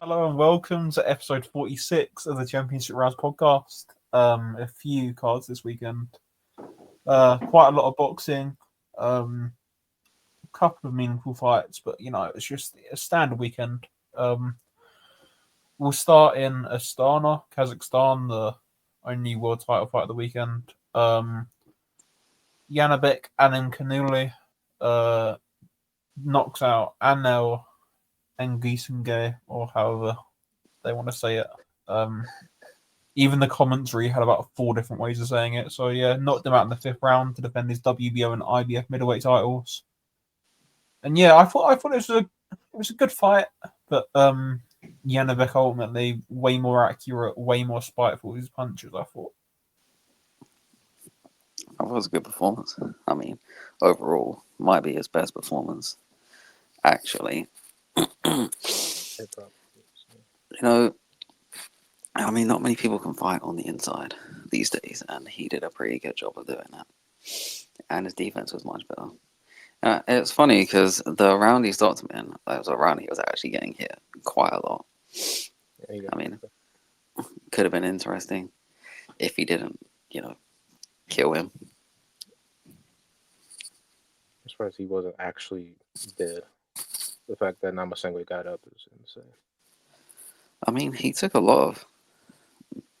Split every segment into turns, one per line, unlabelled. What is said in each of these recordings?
Hello and welcome to episode 46 of the Championship Rounds podcast. A few cards this weekend. Quite a lot of boxing. A couple of meaningful fights, but it's just a standard weekend. We'll start in Astana, Kazakhstan, the only world title fight of the weekend. Janibek and Kanuli knocks out Anel Ngamissengue, or however they want to say it. Even the commentary had about 4 different ways of saying it. So yeah, knocked him out in the 5th round to defend his WBO and IBF middleweight titles. And yeah, I thought it was a good fight, but Janibek ultimately way more accurate, way more spiteful with his punches, I thought.
That was a good performance. I mean, overall, might be his best performance, actually. Not many people can fight on the inside these days, and he did a pretty good job of doing that. And his defense was much better. It's funny because the round he stopped him in, that was a round he was actually getting hit quite a lot. Could have been interesting if he didn't, kill him.
As far as he wasn't actually dead, the fact that Ngamissengue got up is insane.
I mean, he took a lot of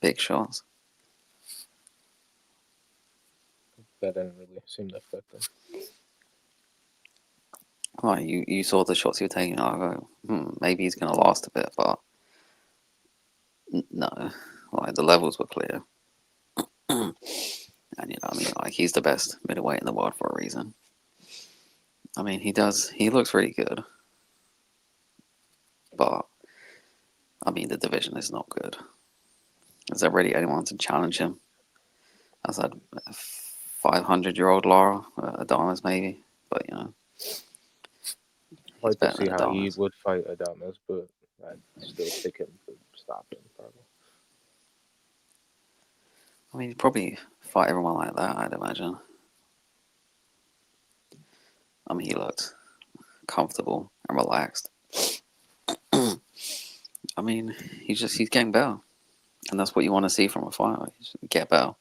big shots.
That didn't really seem to affect him.
Like, you saw the shots he was taking, I go, maybe he's going to last a bit, but no. Like, the levels were clear. And, he's the best middleweight in the world for a reason. I mean, he looks really good. But, the division is not good. Is there really anyone to challenge him? As that 500-year-old Lara, Adames maybe, but
I'd like to see how he would fight Adames, but I'd still pick him to stop him, probably.
He'd probably fight everyone like that, I'd imagine. He looked comfortable and relaxed. He's getting better. And that's what you want to see from a fighter. Get better.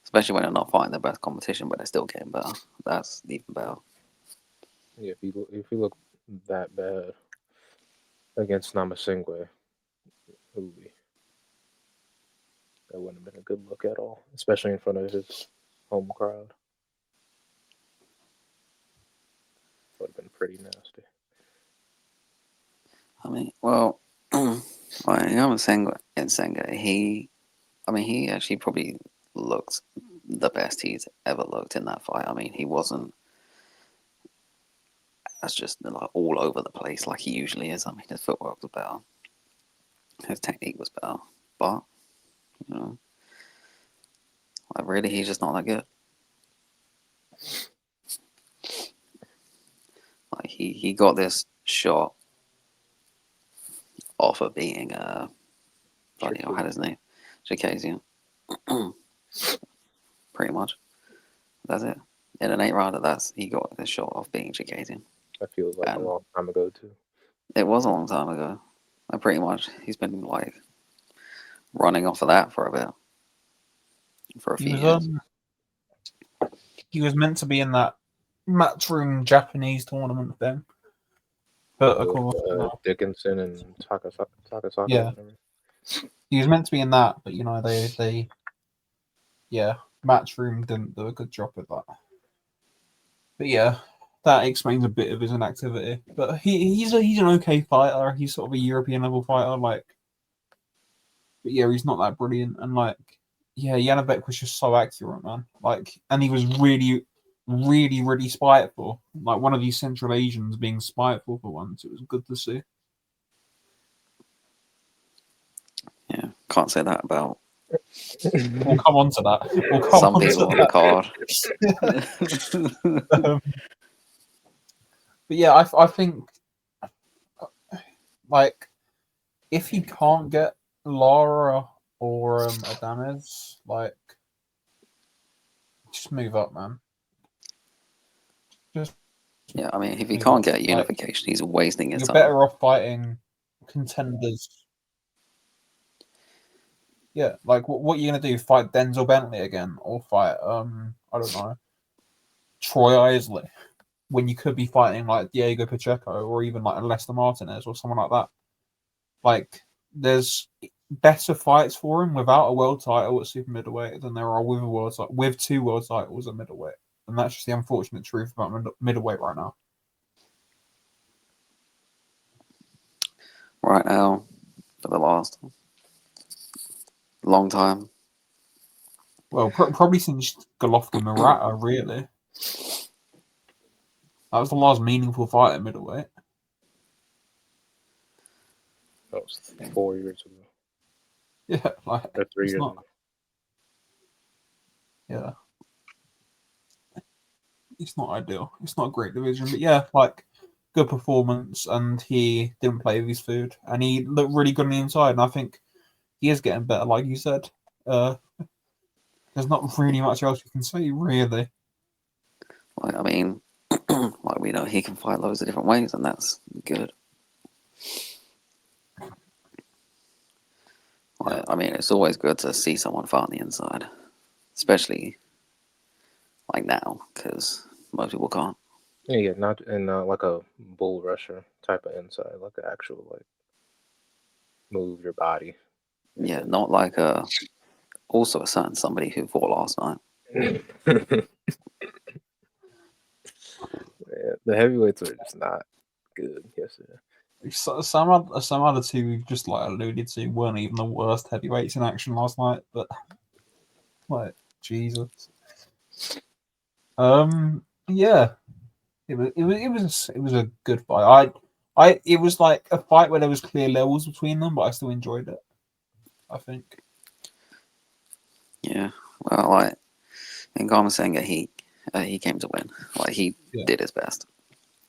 Especially when they're not fighting their best competition, but they're still getting better. That's even better.
Yeah, if he looked that bad against Ngamissengue, that wouldn't have been a good look at all, especially in front of his home crowd. Would have been pretty nasty.
Ngamissengue, he actually probably looked the best he's ever looked in that fight. He wasn't as just like all over the place like he usually is. His footwork was better. His technique was better. But, really, he's just not that good. He got this shot off of being what had his name? Jacasian. Pretty much. That's it. In an 8 rounder, he got this shot off being Jacasian.
That feels like a long time ago too.
It was a long time ago. Pretty much he's been running off of that for a bit. For a few years.
He was meant to be in that Matchroom Japanese tournament thing. But of course,
Dickinson and Takasaki.
Yeah, he was meant to be in that, but they Matchroom didn't do a good job with that. But yeah, that explains a bit of his inactivity. But he's an okay fighter. He's sort of a European level fighter, but yeah, he's not that brilliant. And Janibek was just so accurate, man. And he was really, really, really spiteful. Like one of these Central Asians being spiteful for once. It was good to see.
Yeah, can't say that about.
We'll come on to that.
Some people on the
card. But yeah, I think if he can't get Lara or Adames, just move up, man.
If he can't get unification, he's wasting his time.
You're better off fighting contenders Yeah, like what are you gonna do? Fight Denzel Bentley again, or fight I don't know, Troy Isley, when you could be fighting like Diego Pacheco or even like Lester Martinez or someone like that. Like there's better fights for him without a world title at super middleweight than there are with a with 2 world titles at middleweight, and that's just the unfortunate truth about middleweight right now.
Right now, for the last long time.
Well, probably since Golovkin Murata, really. That was the last meaningful fight at middleweight.
That was 4 years ago.
Yeah, like
Or 3 years
not,
ago.
yeah, it's not ideal. It's not a great division, but yeah, like good performance, and he didn't play with his food, and he looked really good on the inside, and I think he is getting better, like you said. There's not really much else you can say, really.
Like, I mean, like we know he can fight loads of different ways, and that's good. Like, I mean, it's always good to see someone fight on the inside, especially like now, because most people can't.
Yeah, not in like a bull rusher type of inside, like an actual like move your body.
Yeah, not like also a certain somebody who fought last night.
Yeah, the heavyweights are just not good yesterday.
Some other two we've just like alluded to weren't even the worst heavyweights in action last night, but like Jesus. Yeah, it was a good fight. It was like a fight where there was clear levels between them, but I still enjoyed it. I think.
Yeah, well, like in Ngamissengue, he came to win. Like he did his best.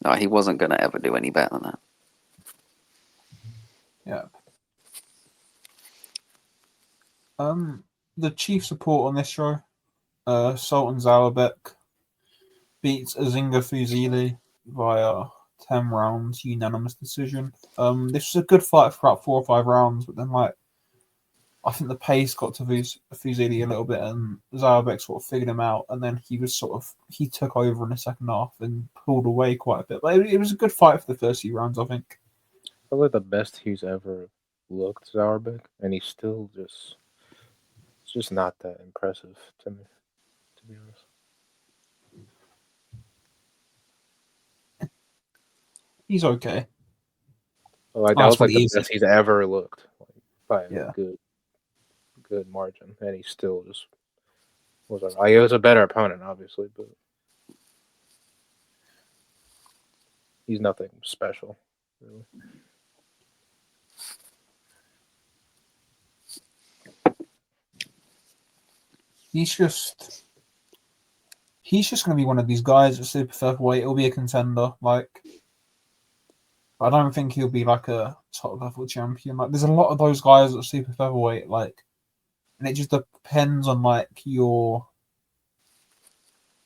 Like, he wasn't gonna ever do any better than that.
Yeah. The chief support on this show, Sultan Zalabek beats Azinga Fuzili via 10 rounds unanimous decision. This was a good fight for about 4 or 5 rounds, but then like I think the pace got to Fuzili a little bit, and Zalabek sort of figured him out, and then he took over in the second half and pulled away quite a bit. But it was a good fight for the first few rounds, I think.
Probably the best he's ever looked, Zauerbeck, and he's still it's just not that impressive to me, to be honest.
He's okay.
Like that
That's
was
what
like
he
the
is.
best he's ever looked, like by a
Yeah.
good margin, and he still just was like he was a better opponent, obviously, but he's nothing special, really.
He's just going to be one of these guys at super featherweight. He'll be a contender. Like, I don't think he'll be like a top level champion. Like, there's a lot of those guys at super featherweight. Like, and it just depends on like your,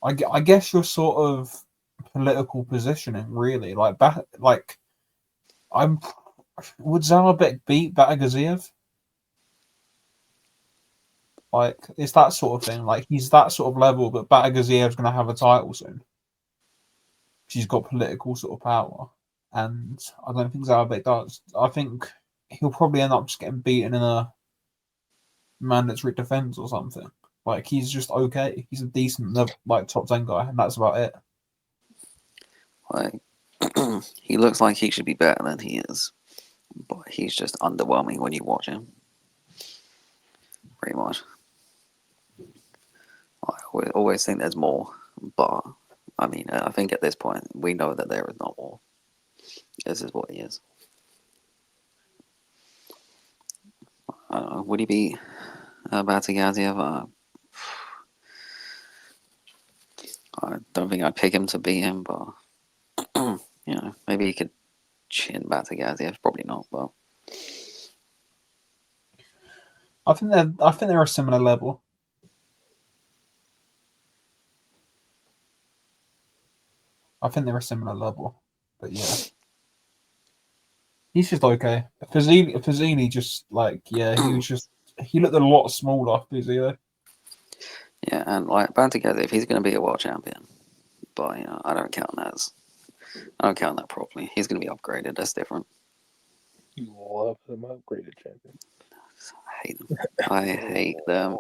I guess your sort of political positioning, really. Like, I'm would Zalabek beat Batagaziev? Like, it's that sort of thing. Like, he's that sort of level, but Batagiziev's going to have a title soon. She's got political sort of power, and I don't think Zalabek does. I think he'll probably end up just getting beaten in a mandatory defense or something. Like he's just okay. He's a decent like top 10 guy, and that's about it.
Like he looks like he should be better than he is, but he's just underwhelming when you watch him. Pretty much. I always think there's more, but I mean, I think at this point we know that there is not more. This is what he is. I don't know. Would he beat Batagaziev? I don't think I'd pick him to beat him, but you know, maybe he could chin Batagaziev. Probably not, but
I think they're a similar level. I think they're a similar level, but yeah, he's just okay. Fazili just like he was just he looked a lot smaller physically.
Yeah, and like band together, if he's going to be a world champion, but I don't count that properly. He's going to be upgraded. That's different.
You love them upgraded champion.
I hate them. I hate them.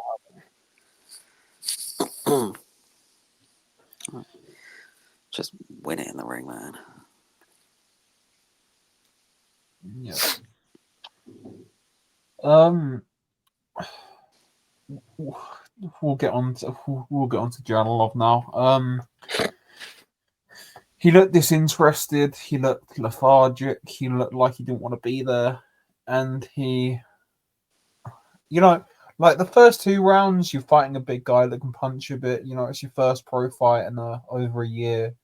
Just win it in the ring, man.
Yeah. We'll get on to Janilov now. He looked disinterested. He looked lethargic. He looked like he didn't want to be there, and he, like the first 2 rounds, you're fighting a big guy that can punch a bit. It's your first pro fight in over a year.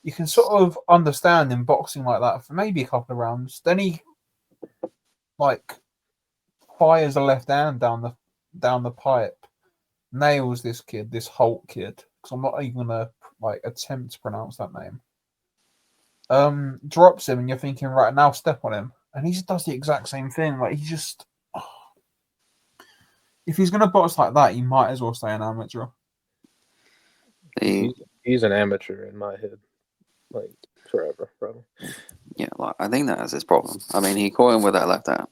You can sort of understand in boxing like that for maybe a couple of rounds. Then he, like, fires a left hand down the pipe, nails this kid, this Holt kid, because I'm not even gonna attempt to pronounce that name. Drops him, and you're thinking, right now, step on him, and he just does the exact same thing. Like he just, if he's gonna box like that, he might as well stay an amateur.
He's an amateur in my head, like forever, probably.
Yeah, like I think that's his problem. I mean, he caught him with that left hand,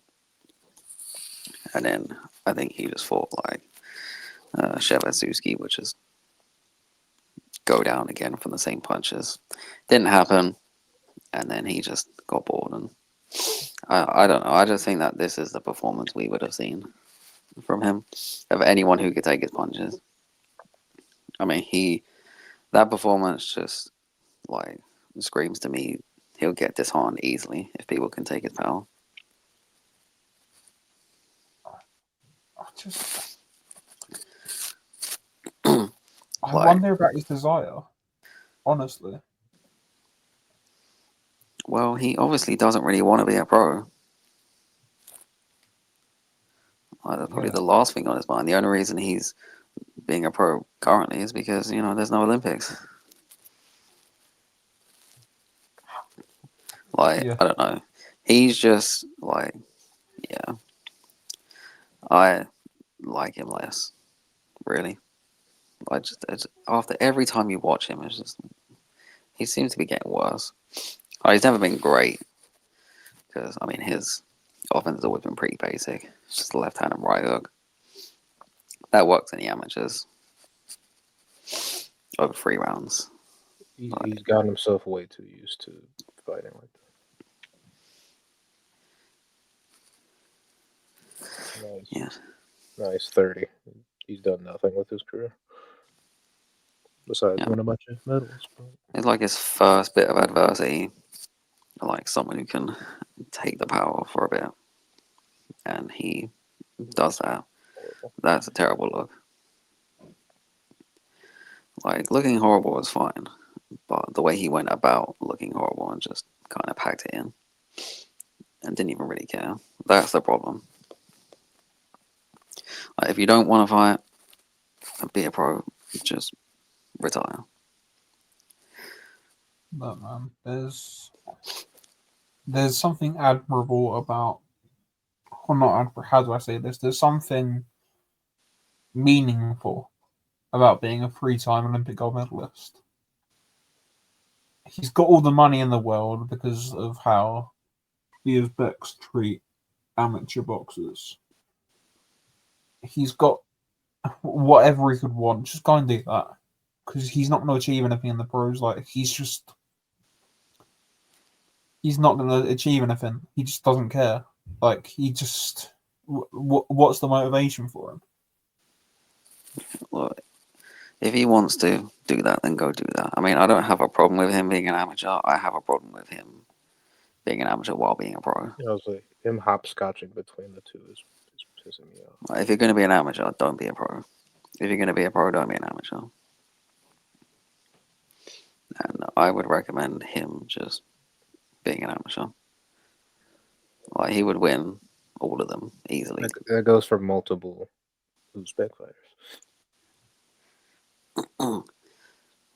and then I think he just fought like Shevasuski, which is go down again from the same punches. Didn't happen, and then he just got bored. And I don't know. I just think that this is the performance we would have seen from him, of anyone who could take his punches. I mean, that performance just like screams to me he'll get disheartened easily if people can take his power.
I wonder about his desire, honestly.
Well, he obviously doesn't really want to be a pro. That's probably the last thing on his mind. The only reason he's being a pro currently is because, there's no Olympics. I don't know. He's just I like him less, really. After every time you watch him, he seems to be getting worse. He's never been great because his offense has always been pretty basic. It's just left hand and right hook. That works in the amateurs over 3 rounds.
He's gotten himself way too used to fighting like that. Nice. Yeah. Nice 30. He's done nothing with his career besides win a bunch of medals.
It's like his first bit of adversity, like someone who can take the power for a bit, and he does that. That's a terrible look. Like, looking horrible is fine, but the way he went about looking horrible and just kind of packed it in and didn't even really care, that's the problem. Like, if you don't want to fight and be a pro, just retire.
But man, there's something admirable about, or not admirable, how do I say this? There's something meaningful about being a 3-time Olympic gold medalist. He's got all the money in the world because of how the Uzbeks treat amateur boxers. He's got whatever he could want. Just go and do that. Because he's not going to achieve anything in the pros. Like, he's not going to achieve anything. He just doesn't care. Like, what's the motivation for him?
Well, if he wants to do that, then go do that. I mean, I don't have a problem with him being an amateur. I have a problem with him being an amateur while being a pro.
I was like, him hopscotching between the two is pissing me off.
If you're going to be an amateur, don't be a pro. If you're going to be a pro, don't be an amateur. And I would recommend him just being an amateur. Like, he would win all of them easily.
That goes for multiple Uzbek fighters.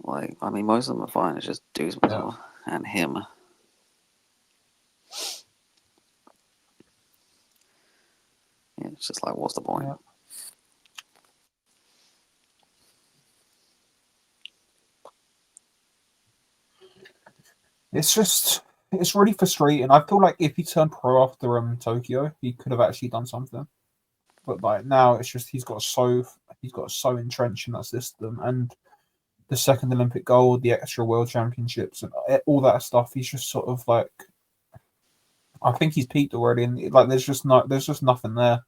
Most of them are fine. It's just Duzmazov and him. Yeah, It's just like, what's the point?
Yeah. It's really frustrating. I feel like if he turned pro after Tokyo, he could have actually done something. But like now, it's just he's got so entrenched in that system, and the second Olympic gold, the extra World Championships, and all that stuff. He's just sort of like, I think he's peaked already, and like there's just nothing there.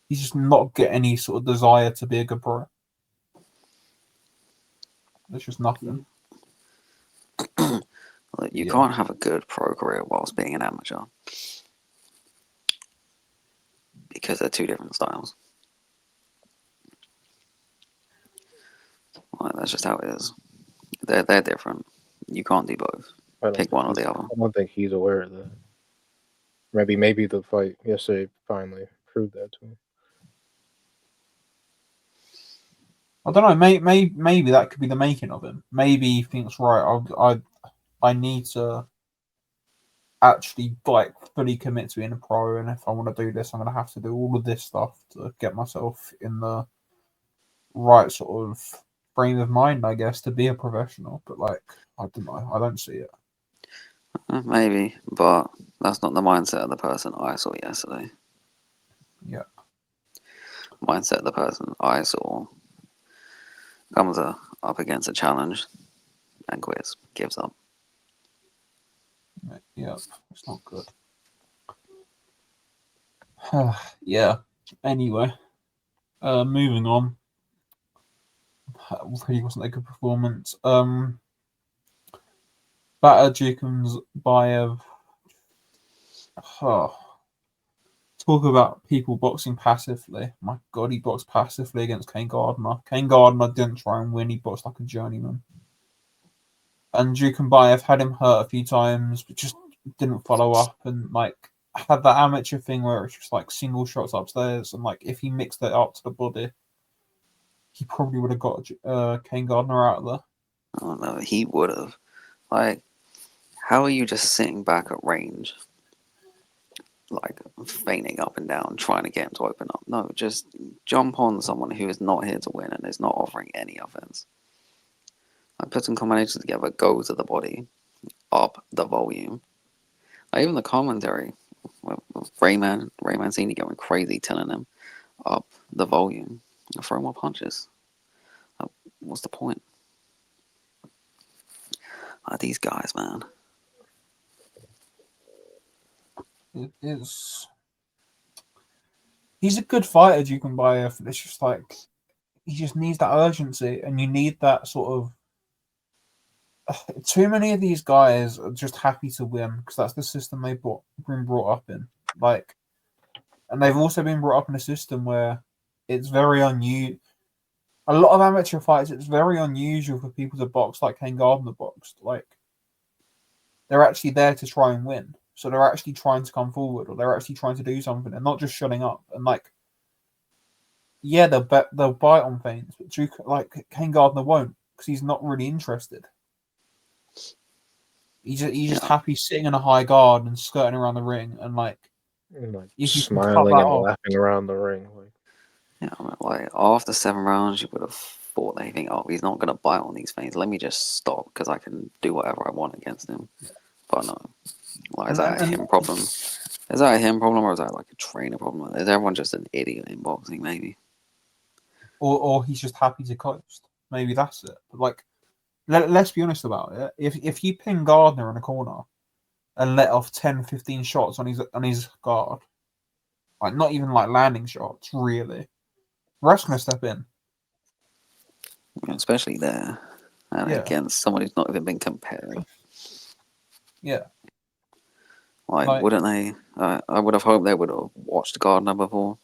He's just not get any sort of desire to be a good pro. There's just nothing.
You can't have a good pro career whilst being an amateur because they're two different styles. Like, that's just how it is. They're different. You can't do both. Pick one or the other.
I don't think he's aware of that. Maybe the fight yesterday finally proved that to him.
I don't know. Maybe that could be the making of him. Maybe he thinks, right, I need to actually like fully commit to being a pro, and if I want to do this, I'm going to have to do all of this stuff to get myself in the right sort of frame of mind, I guess, to be a professional. But like, I don't know. I don't see it.
Maybe, but that's not the mindset of the person I saw yesterday.
Yeah.
Mindset of the person I saw comes up against a challenge and quits, gives up.
Yeah, it's not good. Yeah. Anyway, moving on. Really wasn't a good performance. Batajukum's Bayev. Talk about people boxing passively. My God, he boxed passively against Kane Gardner. Kane Gardner didn't try and win. He boxed like a journeyman. And Jukenbayev had him hurt a few times, but just didn't follow up, and like had that amateur thing where it's just like single shots upstairs, and like if he mixed it up to the body, he probably would have got Kane Gardner out of there.
Oh no, he would have. Like, how are you just sitting back at range, like feigning up and down, trying to get him to open up? No, just jump on someone who is not here to win and is not offering any offense. Like, put some combinations together, go to the body, up the volume. Like, even the commentary, Ray Mancini going crazy, telling him up the volume, throw more punches. Like, what's the point? Like, these guys, man.
It is. He's a good fighter, Jukenbayev. It's just like he just needs that urgency, and you need that sort of. Too many of these guys are just happy to win because that's the system they've been brought up in. Like, and they've also been brought up in a system where it's very unusual. A lot of amateur fights, it's very unusual for people to box like Kane Gardner boxed. Like, they're actually there to try and win, so they're actually trying to come forward, or they're actually trying to do something, and not just shutting up. And like, yeah, they'll bite on things, but Kane Gardner won't because he's not really interested. He's just happy sitting in a high guard and skirting around the ring, and like
smiling and laughing around the ring.
Yeah, I mean, like after 7 rounds, you would have thought they think, oh, he's not gonna bite on these things. Let me just stop because I can do whatever I want against him. But no, like, is that a him problem? Is that a him problem, or is that like a trainer problem? Is everyone just an idiot in boxing, maybe?
Or he's just happy to coast. Maybe that's it. But like, let's be honest about it. If you pin Gardner in a corner and let off 10, 15 shots on his guard, like not even like landing shots, really, ref's gonna step in.
Yeah, especially there, and against someone who's not even been compared.
Yeah.
Like, wouldn't they? I would have hoped they would have watched Gardner before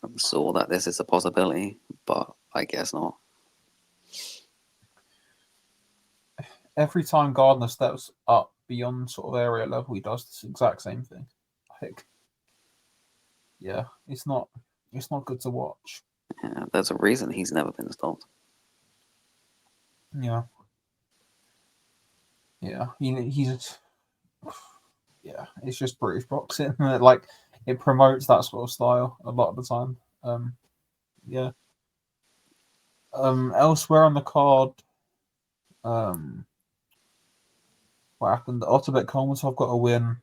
and saw that this is a possibility, but I guess not.
Every time Gardner steps up beyond sort of area level, he does this exact same thing. Like, yeah, it's not good to watch.
Yeah, there's a reason he's never been stopped.
Yeah. Yeah, he's. Yeah, it's just British boxing. Like, it promotes that sort of style a lot of the time. Yeah. Elsewhere on the card, what happened? The Otabek Kolmatov got a win.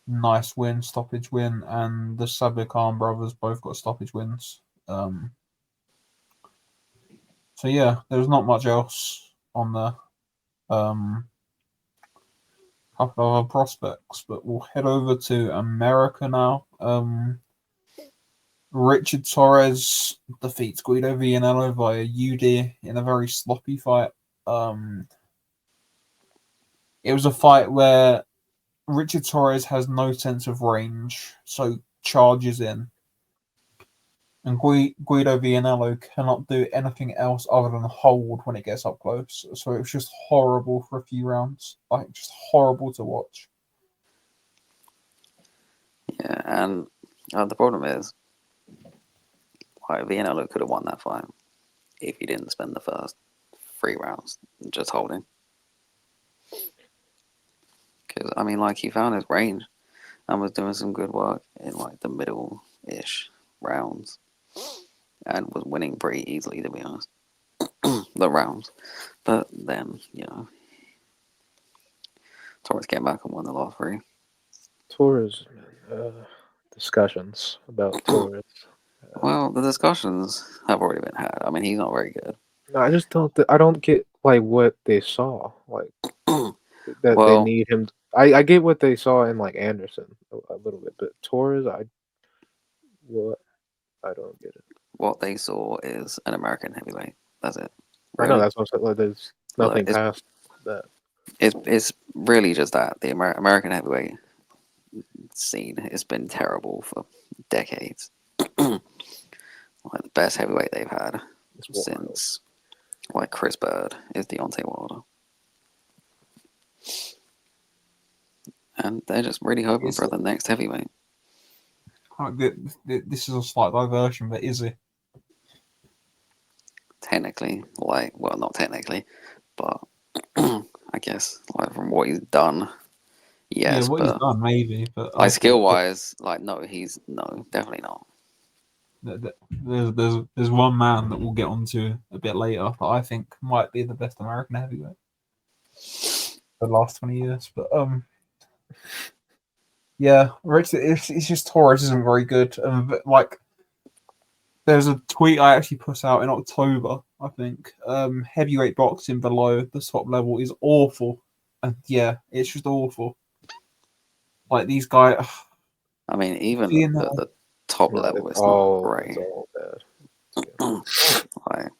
Nice win, stoppage win, and the Sabir Khan brothers both got stoppage wins. So yeah, there's not much else on the couple of other prospects, but we'll head over to America now. Richard Torres defeats Guido Vianello via UD in a very sloppy fight. It was a fight where Richard Torres has no sense of range, so charges in. And Guido Vianello cannot do anything else other than hold when it gets up close. So it was just horrible for a few rounds. Like, just horrible to watch.
Yeah, and the problem is, like, Vianello could have won that fight if he didn't spend the first 3 rounds just holding. Because, I mean, like, he found his range and was doing some good work in, like, the middle-ish rounds. And was winning pretty easily, to be honest. The rounds. But then, Torres came back and won the last 3.
Torres, man. Discussions about Torres.
Well, the discussions have already been had. I mean, he's not very good.
No, I just don't. I don't get like what they saw. Like that they
Well,
need him. I get what they saw in like Anderson a little bit, but Torres, I don't get it.
what they saw is an American heavyweight. That's it.
I know that's what I'm saying. Like, there's nothing
Look,
past that.
It's really just that the American heavyweight scene has been terrible for decades. Like the best heavyweight they've had since, like, Chris Bird is Deontay Wilder, and they're just really hoping for the next heavyweight.
This is a slight diversion, but is it?
Technically, like, well, not technically, but I guess, like, from what he's done, yes.
Yeah, what he's done, maybe, but
like, skill wise, like, no, definitely not.
There's one man that we'll get onto a bit later that I think might be the best American heavyweight for the last 20 years. But yeah, it's just Torres isn't very good. Like, there's a tweet I actually put out in October, I think. Heavyweight boxing below the top level is awful, and yeah, it's just awful. Like, these guys.
I mean, even the top level is not great.
It's all bad.
Like,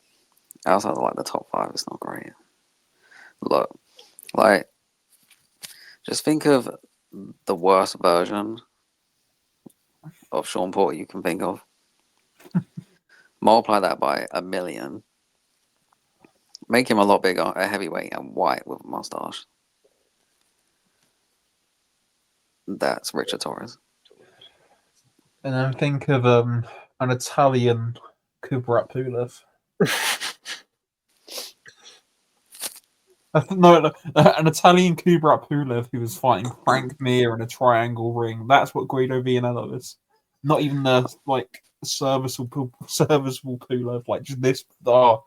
outside of, like, the top 5, it's not great. Look, like, just think of the worst version of Sean Porter you can think of. Multiply that by 1,000,000. Make him a lot bigger, a heavyweight, and white with a mustache. That's Richard Torres.
And then think of an Italian Kubrat Pulev. No, an Italian Kubrat Pulev who was fighting Frank Mir in a triangle ring. That's what Guido Vianello is. Not even the like serviceable Pulev. Like, just this. Oh,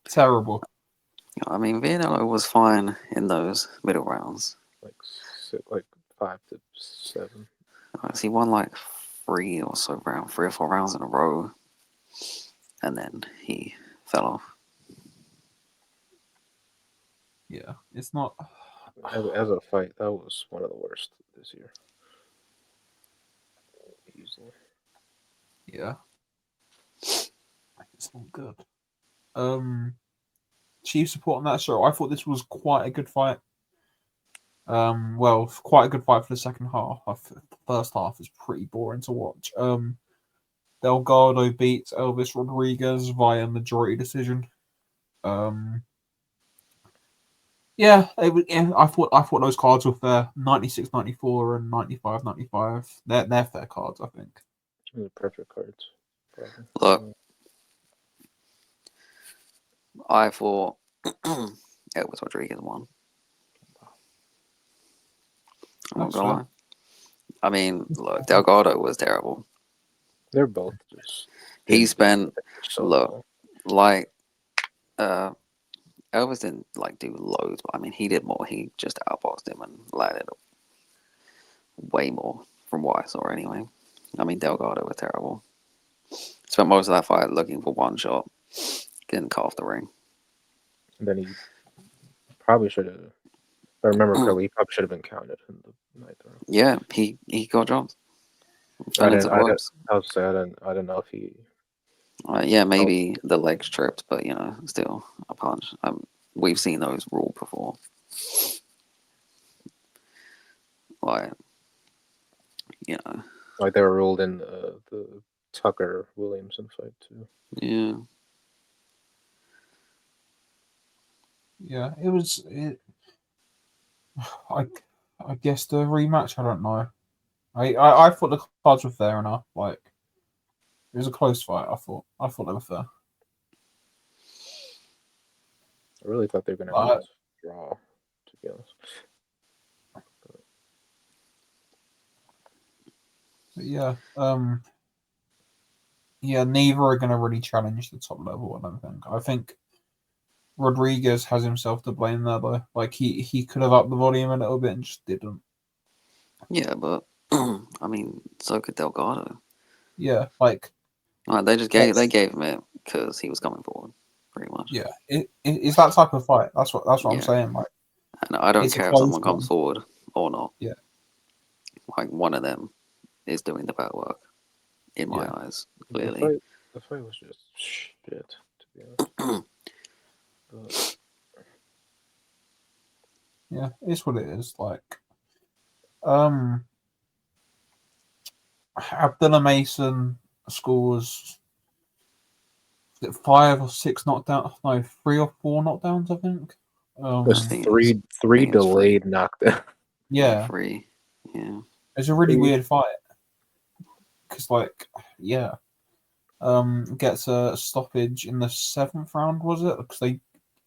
terrible.
I mean, Vianello was fine in those middle rounds.
Like 5 to 7.
He won like 3 or 4 rounds in a row, and then he fell off.
Yeah, it's not.
As a fight, that was one of the worst this year. Easily.
Yeah, it's not good. Chief support on that show. I thought this was quite a good fight. Well, quite a good fight for the second half. The first half is pretty boring to watch. Delgado beats Elvis Rodriguez via majority decision. Yeah, I thought those cards were fair. 96-94 and 95-95. They're fair cards, I think.
The perfect cards.
Look, I thought Elvis Rodriguez won. I'm not
That's
gonna
fair.
lie. I mean, look, Delgado was terrible.
They're both just.
He
didn't do
spent
anything for so
look
long.
like Elvis didn't like do loads, but I mean he did more. He just outboxed him and landed way more from what I saw anyway. I mean Delgado was terrible. Spent most of that fight looking for one shot, getting cut off the ring.
And then he probably should have. If I remember correctly, he probably should have been counted in the ninth round.
Yeah, he got dropped.
I
Fell into
didn't.
the ropes.
I was say I didn't know if he.
Yeah, maybe the legs tripped, but still a punch. We've seen those ruled before. Like,
Like they were ruled in the Tucker Williamson fight too.
yeah.
Yeah, it was. I guess the rematch. I don't know. I thought the cards were fair enough. Like it was a close fight. I thought they were fair.
I really thought they were gonna have this draw, to be honest.
But yeah. Yeah, neither are going to really challenge the top level. I don't think. I think Rodriguez has himself to blame there, though. Like he could have upped the volume a little bit and just didn't.
Yeah, but I mean, so could Delgado.
Yeah, like
They just gave him it because he was coming forward, pretty much.
yeah, it's that type of fight. That's what I'm
Yeah.
saying. Like,
And I don't
it's a
care if
close
someone
one.
comes forward or not.
Yeah.
Like one of them is doing the bad work, in my eyes, clearly.
The fight was just shit, to be honest. But
Yeah, it's what it is. Like, Abdullah Mason scores 5 or 6 knockdowns. No, 3 or 4 knockdowns. I think.
there's
think
three
think it was
delayed knockdowns.
Yeah,
3. Yeah.
it's a really
Three.
weird fight because, like, yeah, gets a stoppage in the 7th round. Was it? Because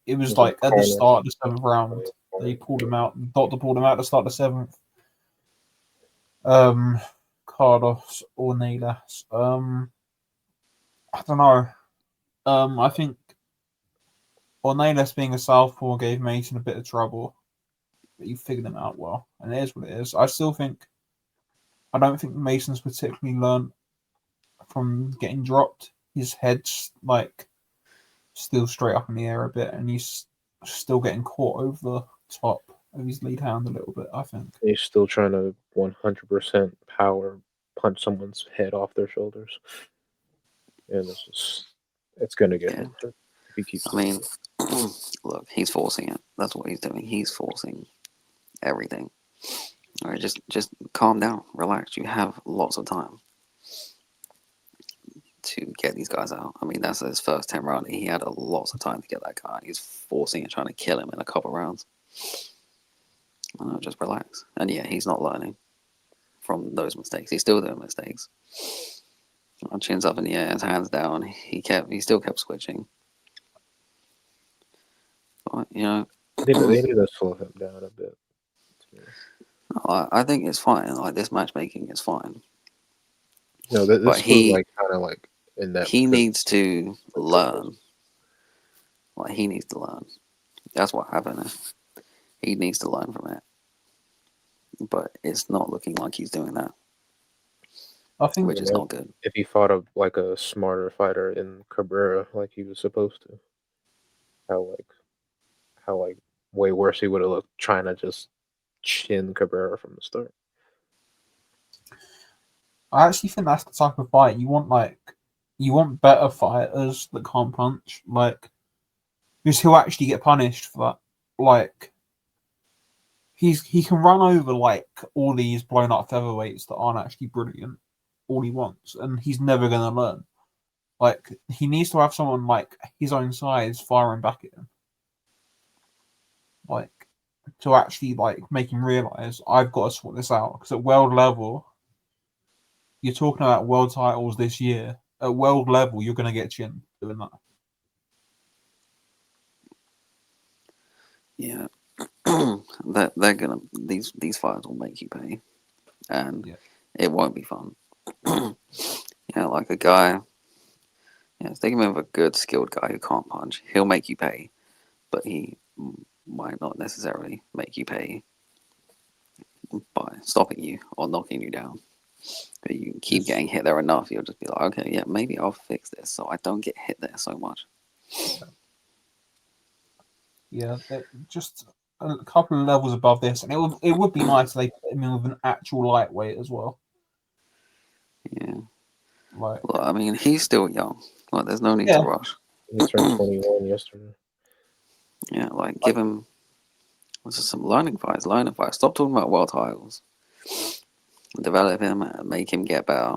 it was like at the start of the 7th round. They pulled him out. Doctor pulled him out to start the 7th. Carlos or Nelas. I don't know. I think Ornelas being a southpaw gave Mason a bit of trouble, but he figured him out well, and it is what it is. I don't think Mason's particularly learned from getting dropped. His head's like still straight up in the air a bit, and he's still getting caught over the top of his lead hand a little bit. I think
He's still trying to 100% power punch someone's head off their shoulders, and it's gonna get him if he keeps.
I mean, look, he's forcing it. That's what he's doing. He's forcing everything. All right, just calm down, relax. You have lots of time to get these guys out. I mean, that's his first 10 round. He had a lots of time to get that guy. He's forcing it, trying to kill him in a couple rounds. Just relax. And yeah, he's not learning from those mistakes. He's still doing mistakes. Chin's up in the air, his hands down. He still kept switching. But,
They need to slow him down a bit.
I think it's fine. Like this matchmaking is fine.
No, this was like kind of like in that.
He needs to learn. Like he needs to learn. That's what happened. He needs to learn from it. But it's not looking like he's doing that.
I think
which is not good.
If he fought a smarter fighter in Cabrera like he was supposed to, how way worse he would have looked trying to just chin Cabrera from the start.
I actually think that's the type of fight you want. Like, you want better fighters that can't punch. Like, because he'll actually get punished for that. Like, he can run over like all these blown up featherweights that aren't actually brilliant. All he wants, and he's never gonna learn. Like, he needs to have someone like his own size firing back at him. Like, to actually like make him realize I've got to sort this out. Because at world level, you're talking about world titles this year. At world level, you're going to get Chin doing that.
Yeah. they're gonna these fights will make you pay, and
Yeah.
it won't be fun. Like a guy. Yeah, stick him with a good, skilled guy who can't punch. He'll make you pay, but he might not necessarily make you pay by stopping you or knocking you down. But you keep getting hit there enough, you'll just be like, okay, yeah, maybe I'll fix this so I don't get hit there so much.
Yeah, just a couple of levels above this, and it would be nice if they put him in with an actual lightweight as well.
Yeah.
Like,
Well, I mean, he's still young. Like, there's no need
Yeah.
to rush.
He turned 21 yesterday.
Yeah, like, give him some learning fights. Stop talking about world titles. Develop him, make him get better.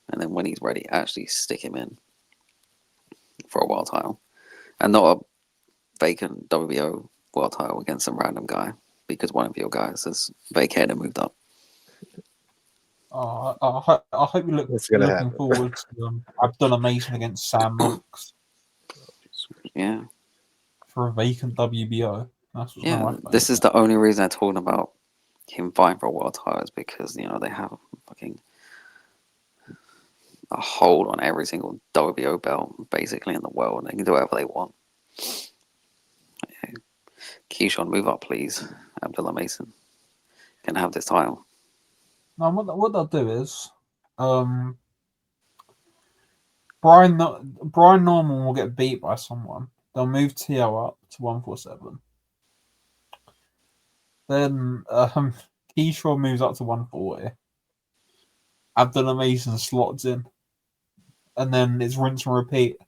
And then when he's ready, actually stick him in for a world title. And not a vacant WBO world title against some random guy because one of your guys has vacated and moved up.
I hope you
It's gonna
looking
happen.
forward to Abdullah Mason against Sam Noakes
Yeah.
for a vacant WBO. That's what's
Yeah,
my
this is the only reason I'm talking about him fighting for a world title is because, they have fucking a hold on every single WBO belt basically in the world. They can do whatever they want. Yeah. Keyshawn, move up, please. Abdullah Mason can have this title.
No, what they'll do is, Brian Norman will get beat by someone. They'll move Tio up to 147. Then Keyshaw moves up to 140. Abdullah Mason slots in, and then it's rinse and repeat.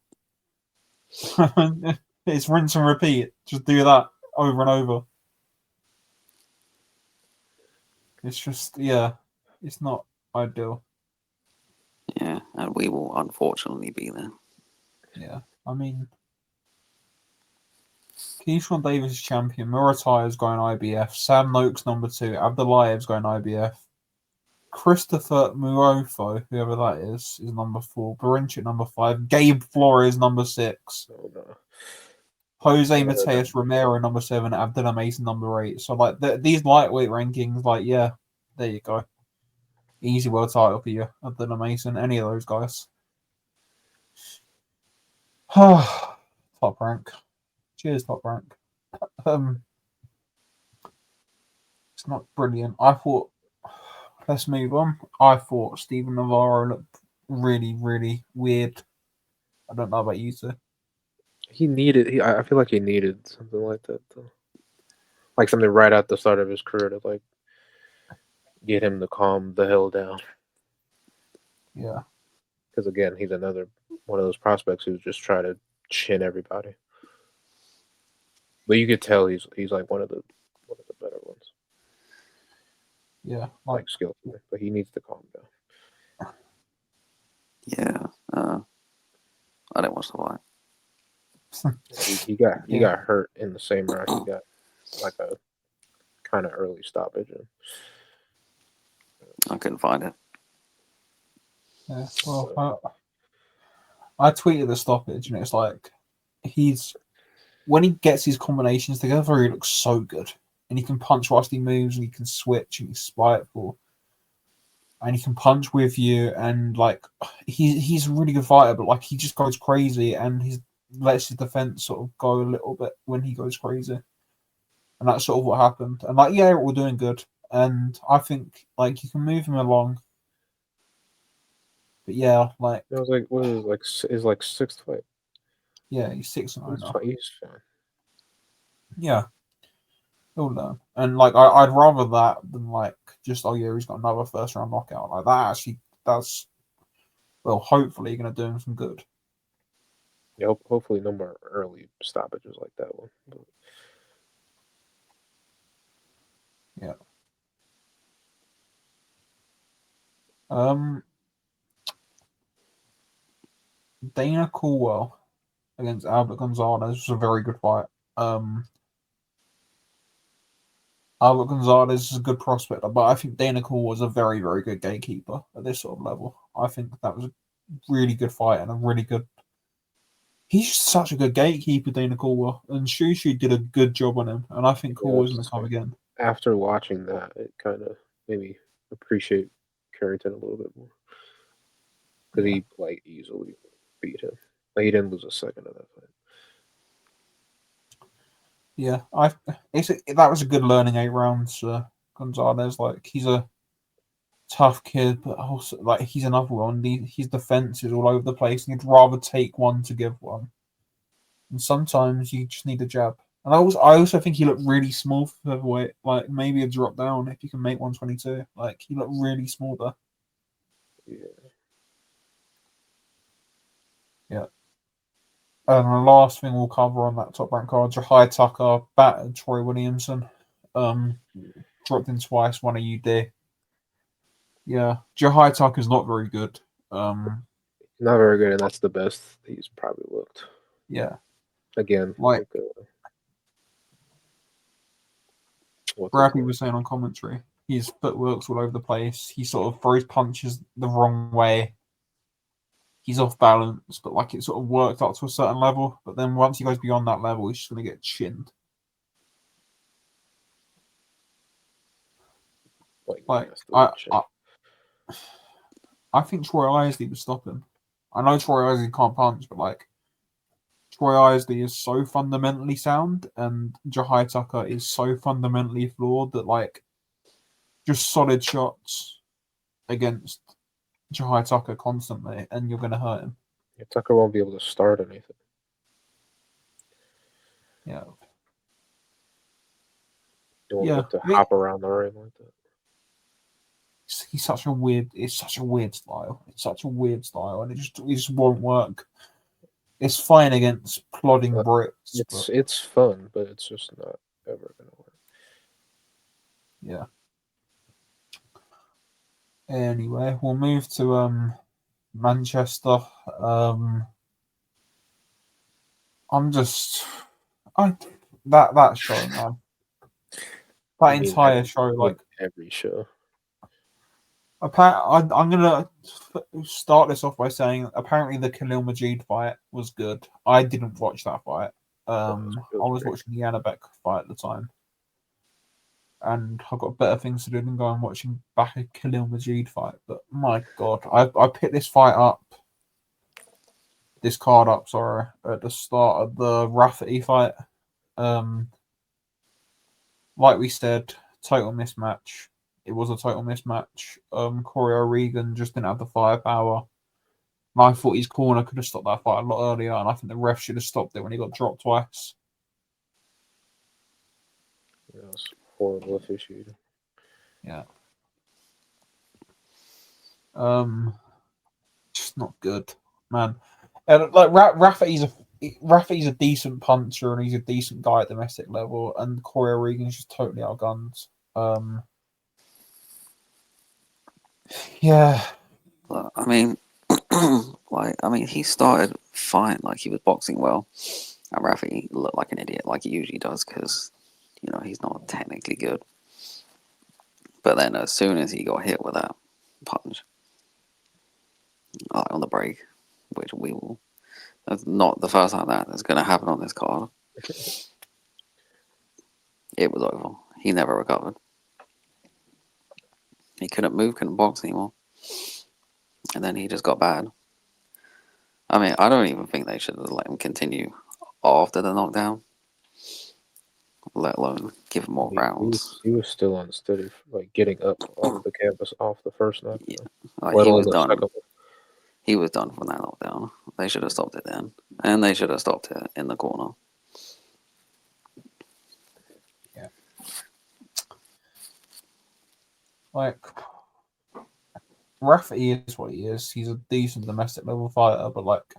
It's rinse and repeat. Just do that over and over. It's just, it's not ideal.
Yeah, and we will unfortunately be there.
Yeah, I mean, Keyshawn Davis is champion. Muratai is going IBF. Sam Noakes number 2. Abdullaev's going IBF. Christopher Muofo, whoever that is number 4. Barinchik number 5. Gabe Flores number 6.
Oh, no.
Jose Mateus Romero number 7. Abdullah Mason number 8. So these lightweight rankings, there you go. Easy world title for you, Abdullah Mason. Any of those guys. Top rank. Cheers, top rank. It's not brilliant. Let's move on. I thought Stephen Navarro looked really, really weird. I don't know about you two.
I feel like he needed something like that, though. Like something right at the start of his career to get him to calm the hell down.
Yeah.
Because again, he's another one of those prospects who's just trying to chin everybody. But you could tell he's like one of the better ones.
Yeah.
Like skillfully, but he needs to calm down.
Yeah, I didn't watch the fight.
He got hurt in the same round. He got like a kind of early stoppage.
I couldn't find it.
Yeah. Well, I tweeted the stoppage, and it's like when he gets his combinations together, he looks so good, and he can punch whilst he moves, and he can switch, and he's spiteful, and he can punch with you, and he's a really good fighter, but he just goes crazy, and he lets his defense sort of go a little bit when he goes crazy, and that's sort of what happened. And we're doing good, and I think you can move him along. But
it was what is his sixth fight?
Yeah, he's 6-0 now.
He's fine.
Yeah, he'll learn. And I'd rather that than just he's got another first round knockout. That's hopefully going to do him some good.
Yeah, hopefully no more early stoppages like that one.
Yeah. Dana Coolwell against Albert Gonzalez was a very good fight. Albert Gonzalez is a good prospect, but I think Dana Coolwell was a very, very good gatekeeper at this sort of level. I think that was a really good fight and a really good He's such a good gatekeeper, Dana Caldwell, and Shushu did a good job on him, and I think Caldwell's going to come again.
After watching that, it kind of made me appreciate Carrington a little bit more because he easily beat him. Like, he didn't lose a second of that fight.
Yeah, that was a good learning 8 rounds. Gonzalez, like, he's a tough kid, but also like he's another one. His defense is all over the place, and you'd rather take one to give one. And sometimes you just need a jab. And I also think he looked really small for featherweight. Like, maybe a drop down if you can make 122. Like, he looked really small there. Yeah. And the last thing we'll cover on that top rank card, Jahai Tucker battered Troy Williamson. Dropped in twice, won a UD. Yeah, Jahai Tucker's not very good.
Not very good, and that's the best he's probably looked.
Yeah.
Again,
Brappy was saying on commentary, his footwork's all over the place. He sort of throws punches the wrong way. He's off balance, but like it sort of worked up to a certain level. But then once he goes beyond that level, he's just going to get chinned. I think Troy Isley would stop him. I know Troy Isley can't punch, but like Troy Isley is so fundamentally sound, and Jahai Tucker is so fundamentally flawed that like just solid shots against Jahai Tucker constantly, and you're going to hurt him.
Yeah, Tucker won't be able to start anything.
Yeah.
He won't get to hop around the ring like that.
It's such a weird style. It's such a weird style, and it just won't work. It's fine against plodding Brits.
It's fun, but it's just not ever going to work.
Yeah. Anyway, we'll move to Manchester. That show, man. Entire show, like
every show.
I'm gonna start this off by saying apparently the Khalil Majid fight was good. I didn't watch that fight. I was watching the Janibek fight at the time, and I've got better things to do than go and watching back a Khalil Majid fight. But my God, I picked this card up, at the start of the Rafferty fight. Like we said, total mismatch. It was a total mismatch. Corey O'Regan just didn't have the firepower. And I thought his corner could have stopped that fight a lot earlier, and I think the ref should have stopped it when he got dropped twice.
Yeah, it was horrible officiating.
Yeah. Just not good, man. And like Rafferty's a decent puncher, and he's a decent guy at domestic level, and Corey O'Regan's just totally outgunned. Yeah.
I mean, he started fine. Like, he was boxing well. And Rafi looked like an idiot, like he usually does, because, he's not technically good. But then as soon as he got hit with that punch, on the break, which that's not the first time that's going to happen on this card. It was over. He never recovered. He couldn't move, couldn't box anymore. And then he just got bad. I mean, I don't even think they should have let him continue after the knockdown, let alone give him more rounds.
He was still unsteady, like getting up off the canvas off the first knockdown.
Yeah. Like, he was done. He was done from that knockdown. They should have stopped it then. And they should have stopped it in the corner.
Yeah. Like, Rafferty is what he is. He's a decent domestic level fighter, but like,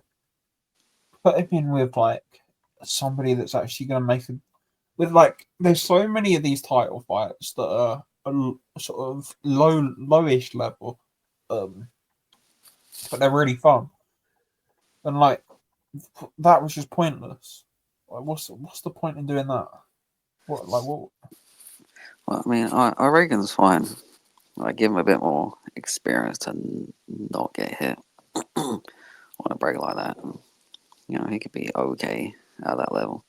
put him in with like somebody that's actually going to make it. With like, there's so many of these title fights that are sort of lowish level, but they're really fun. And like, that was just pointless. Like, what's the point in doing that? What?
Well, I mean, O'Regan's fine. Like, give him a bit more experience to not get hit on a break like that. You know, he could be okay at that level.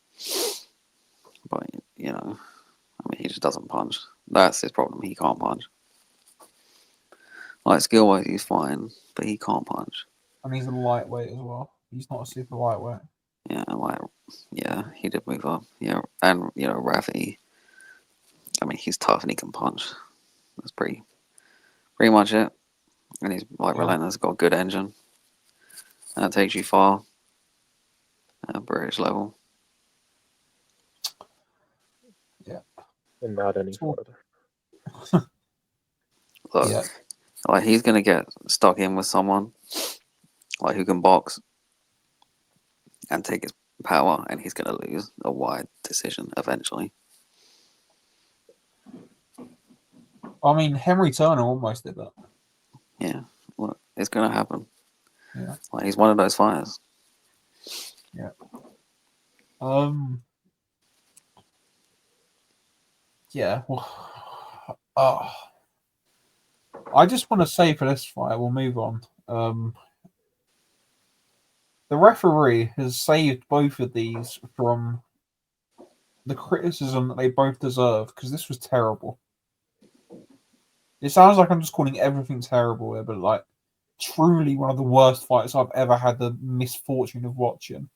But, you know, I mean, he just doesn't punch. That's his problem. He can't punch. Like, skill-wise, he's fine, but he can't punch.
And he's a lightweight as well. He's not a super lightweight.
Yeah, like, yeah, he did move up. Yeah, and, you know, Rafi, I mean, he's tough and he can punch. That's pretty much it. And he's, like, relentless, got a good engine. That takes you far at British level.
Yeah.
And not any farther.
Look,
Yeah.
like, he's going to get stuck in with someone, like, who can box and take his power, and he's going to lose a wide decision eventually.
I mean, Henry Turner almost did that.
Yeah, look, it's going to happen.
Yeah.
Like, he's one of those fighters.
Yeah. Yeah. Well, I just want to say for this fight, we'll move on. The referee has saved both of these from the criticism that they both deserve because this was terrible. It sounds like I'm just calling everything terrible here, but like truly one of the worst fights I've ever had the misfortune of watching.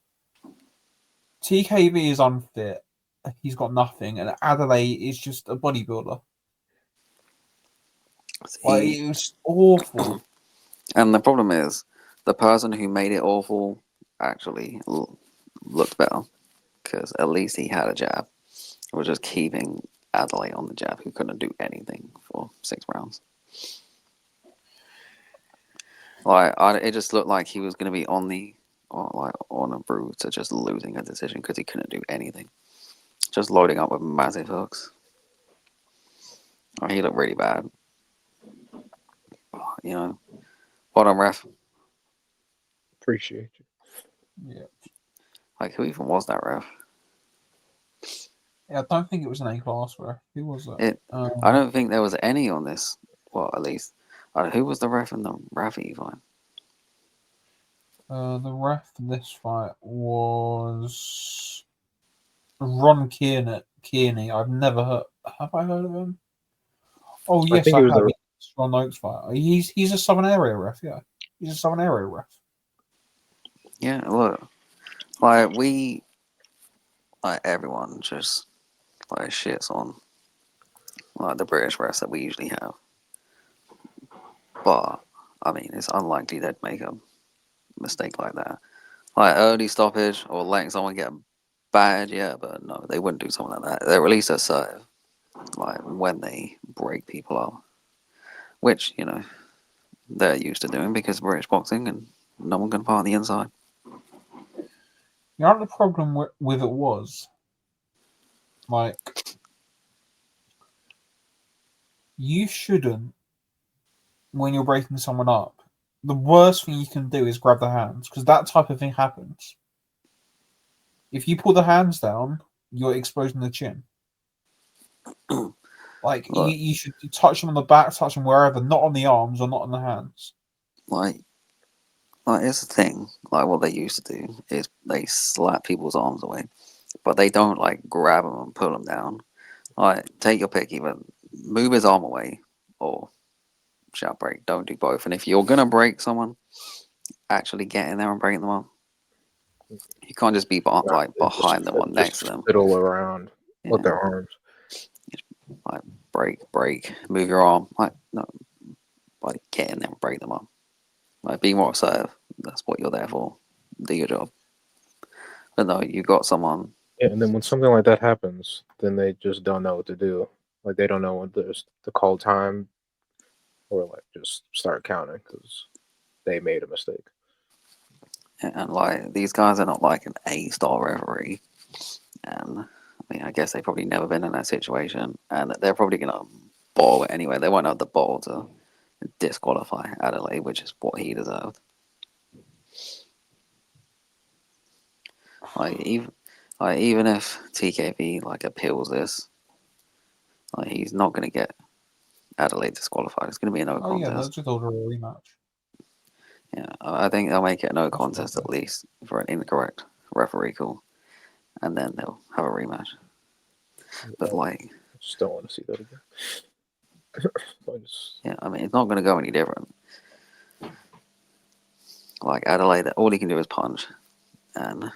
TKV is unfit. He's got nothing, and Adelaide is just a bodybuilder. Like, it was awful.
And the problem is, the person who made it awful actually looked better because at least he had a jab. It was just keeping Adelaide on the jab, who couldn't do anything for 6 rounds. Like, it just looked like he was going to be on a route to just losing a decision because he couldn't do anything. Just loading up with massive hooks. He looked really bad. You know, well done, ref.
Appreciate you.
Yeah.
Like, who even was that ref?
Yeah, I don't think it was an A-class ref. Who was that?
I don't think there was any on this. Well, at least. Who was the ref in the Rafi fight?
The ref for this fight was Ron Kearney. I've never heard. Have I heard of him? Oh
I
yes,
think
I
it was
have.
the
He's Ron Oates fight. He's a Southern Area ref. Yeah, he's a Southern Area ref.
Yeah, look. Everyone just shits on the British refs that we usually have. But I mean, it's unlikely they'd make a mistake like that. Like early stoppage or letting someone get battered, yeah, but no, they wouldn't do something like that. They're at least assertive, like when they break people up, which they're used to doing because British boxing and no one can part on the inside.
You know what the problem with it was? Like, you shouldn't, when you're breaking someone up, the worst thing you can do is grab the hands, because that type of thing happens. If you pull the hands down, you're exposing the chin. Like, you should touch them on the back, touch them wherever, not on the arms or not on the hands.
Like it's the thing. Like, what they used to do is they slap people's arms away, but they don't grab them and pull them down. Like, take your pick, either move his arm away or shout break. Don't do both. And if you're gonna break someone, actually get in there and break them up. You can't just be behind them or next to them.
Fiddle around with their arms.
Like, break, move your arm. No, get in there and break them up. Like, be more assertive. That's what you're there for. Do your job. But no, you got someone.
Yeah, and then when something like that happens, then they just don't know what to do. Like, they don't know when to call time or just start counting because they made a mistake.
And these guys are not an A-star referee. And I mean, I guess they've probably never been in that situation. And they're probably going to ball it anyway. They won't have the ball to disqualify Adelaide, which is what he deserved. Even if TKV appeals this, he's not going to get Adelaide disqualified. It's going to be a no contest.
Yeah, they'll just order a rematch.
Yeah, I think they'll make it no
That's what
contest
I
at least for an incorrect referee call, and then they'll have a rematch. But like,
just don't want to see that again.
yeah, I mean, it's not going to go any different. Like Adelaide, all he can do is punch, and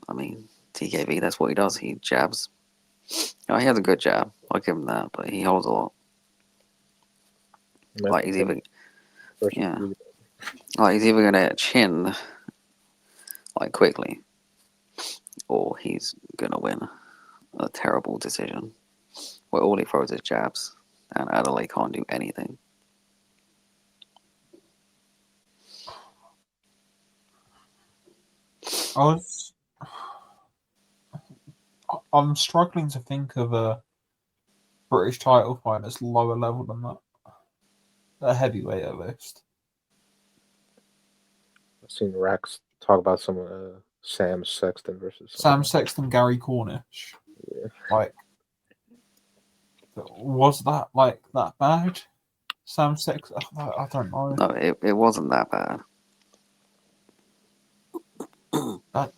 I mean, TKV, that's what he does. He jabs. Oh, he has a good jab. I'll give him that, but he holds a lot. Like he's either, yeah, like he's either gonna chin like quickly, or he's gonna win a terrible decision where all he throws is jabs, and Adelaide can't do anything.
I'm struggling to think of a British title fight that's lower level than that. A heavyweight at least.
I've seen Rax talk about some Sam Sexton versus
Sam Sexton, Gary Cornish.
Yeah.
Like, was that like that bad? Sam Sexton, I don't know.
No, it wasn't that bad.
That,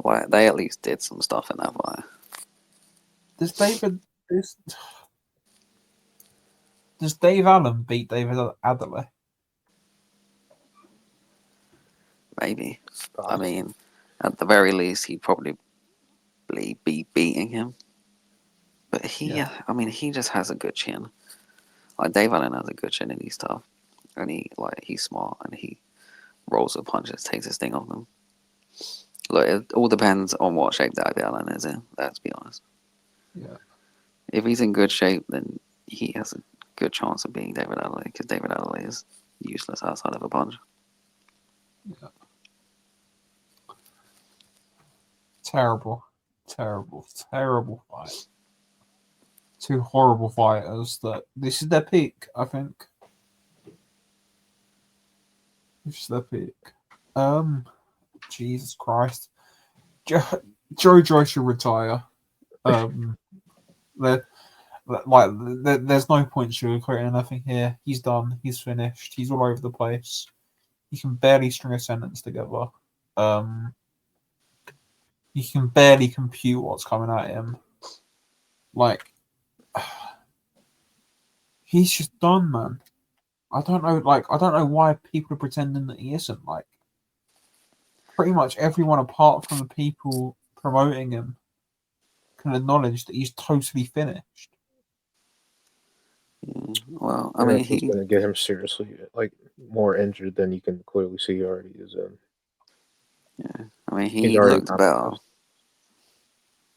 Like they at least did some stuff in that fight.
Does Dave Allen beat David Adelaide?
Maybe. I mean, at the very least, he'd probably be beating him. But I mean, he just has a good chin. Like Dave Allen has a good chin and he's tough, and he's smart and he rolls with punches, takes his sting off them. Look, it all depends on what shape Dave Allen is in. Let's be honest.
Yeah.
If he's in good shape, then he has a good chance of beating David Adelaide because David Adelaide is useless outside of a punch.
Yeah. Terrible fight. Two horrible fighters that this is their peak, I think. This is their peak. Jesus Christ. Joe Joyce should retire. There's no point sugarcoating anything here. He's done. He's finished. He's all over the place. He can barely string a sentence together. He can barely compute what's coming at him. Like, he's just done, man. I don't know why people are pretending that he isn't. Like, pretty much everyone apart from the people promoting him can acknowledge that he's totally finished.
Well, I mean,
he's going to get him seriously, like, more injured than you can clearly see he already is in.
Yeah, I mean, he looked better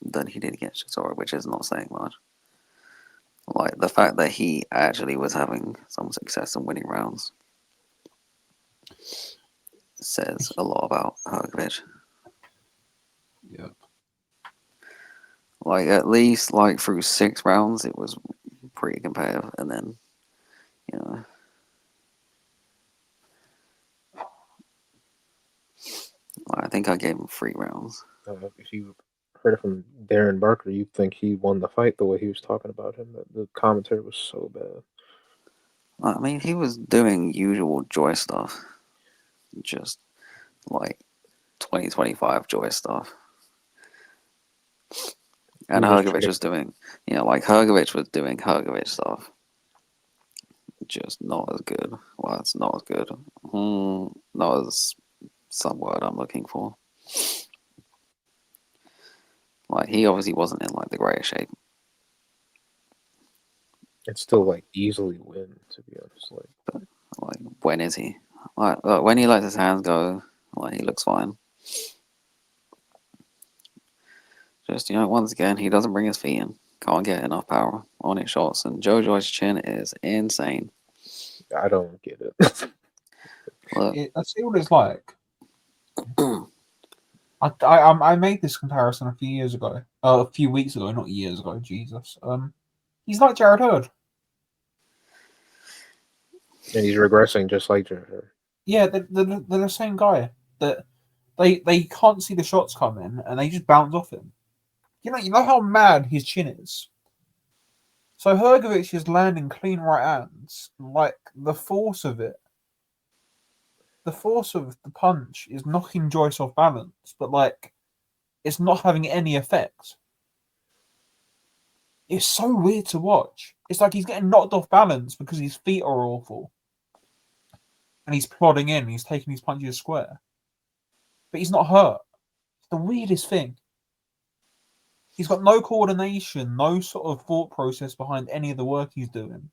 than he did against Chisora, which is not saying much. Like, the fact that he actually was having some success in winning rounds says a lot about Hrgovic.
Yep.
Like, at least, like, through 6 rounds, it was pretty competitive. And then, you know, I think I gave him 3 rounds.
If you heard it from Darren Barker, you'd think he won the fight the way he was talking about him. The commentary was so bad.
I mean, he was doing usual Joyce stuff. Just, like, 2025 Joyce stuff. And Hrgovic was doing, like Hrgovic was doing Hrgovic stuff. Just not as good. Well, it's not as good. Not as some word I'm looking for. Like, he obviously wasn't in, like, the greatest shape.
It's still, like, easily win, to be honest.
Like, when is he? Like, when he lets his hands go, like, he looks fine. Just, once again, he doesn't bring his feet in. Can't get enough power on his shots. And Joe Joyce's chin is insane.
I don't get it.
Look.
I see what it's like. I made this comparison a few weeks ago, not years ago. Jesus, he's like Jared Hurd.
And he's regressing just like Jared Hurd.
Yeah, they're the same guy. That they can't see the shots coming and they just bounce off him. You know how mad his chin is. So Hrgovic is landing clean right hands, like the force of it the force of the punch is knocking Joyce off balance, but like it's not having any effect. It's so weird to watch. It's like he's getting knocked off balance because his feet are awful. And he's plodding in, he's taking his punches square. But he's not hurt. It's the weirdest thing. He's got no coordination, no sort of thought process behind any of the work he's doing.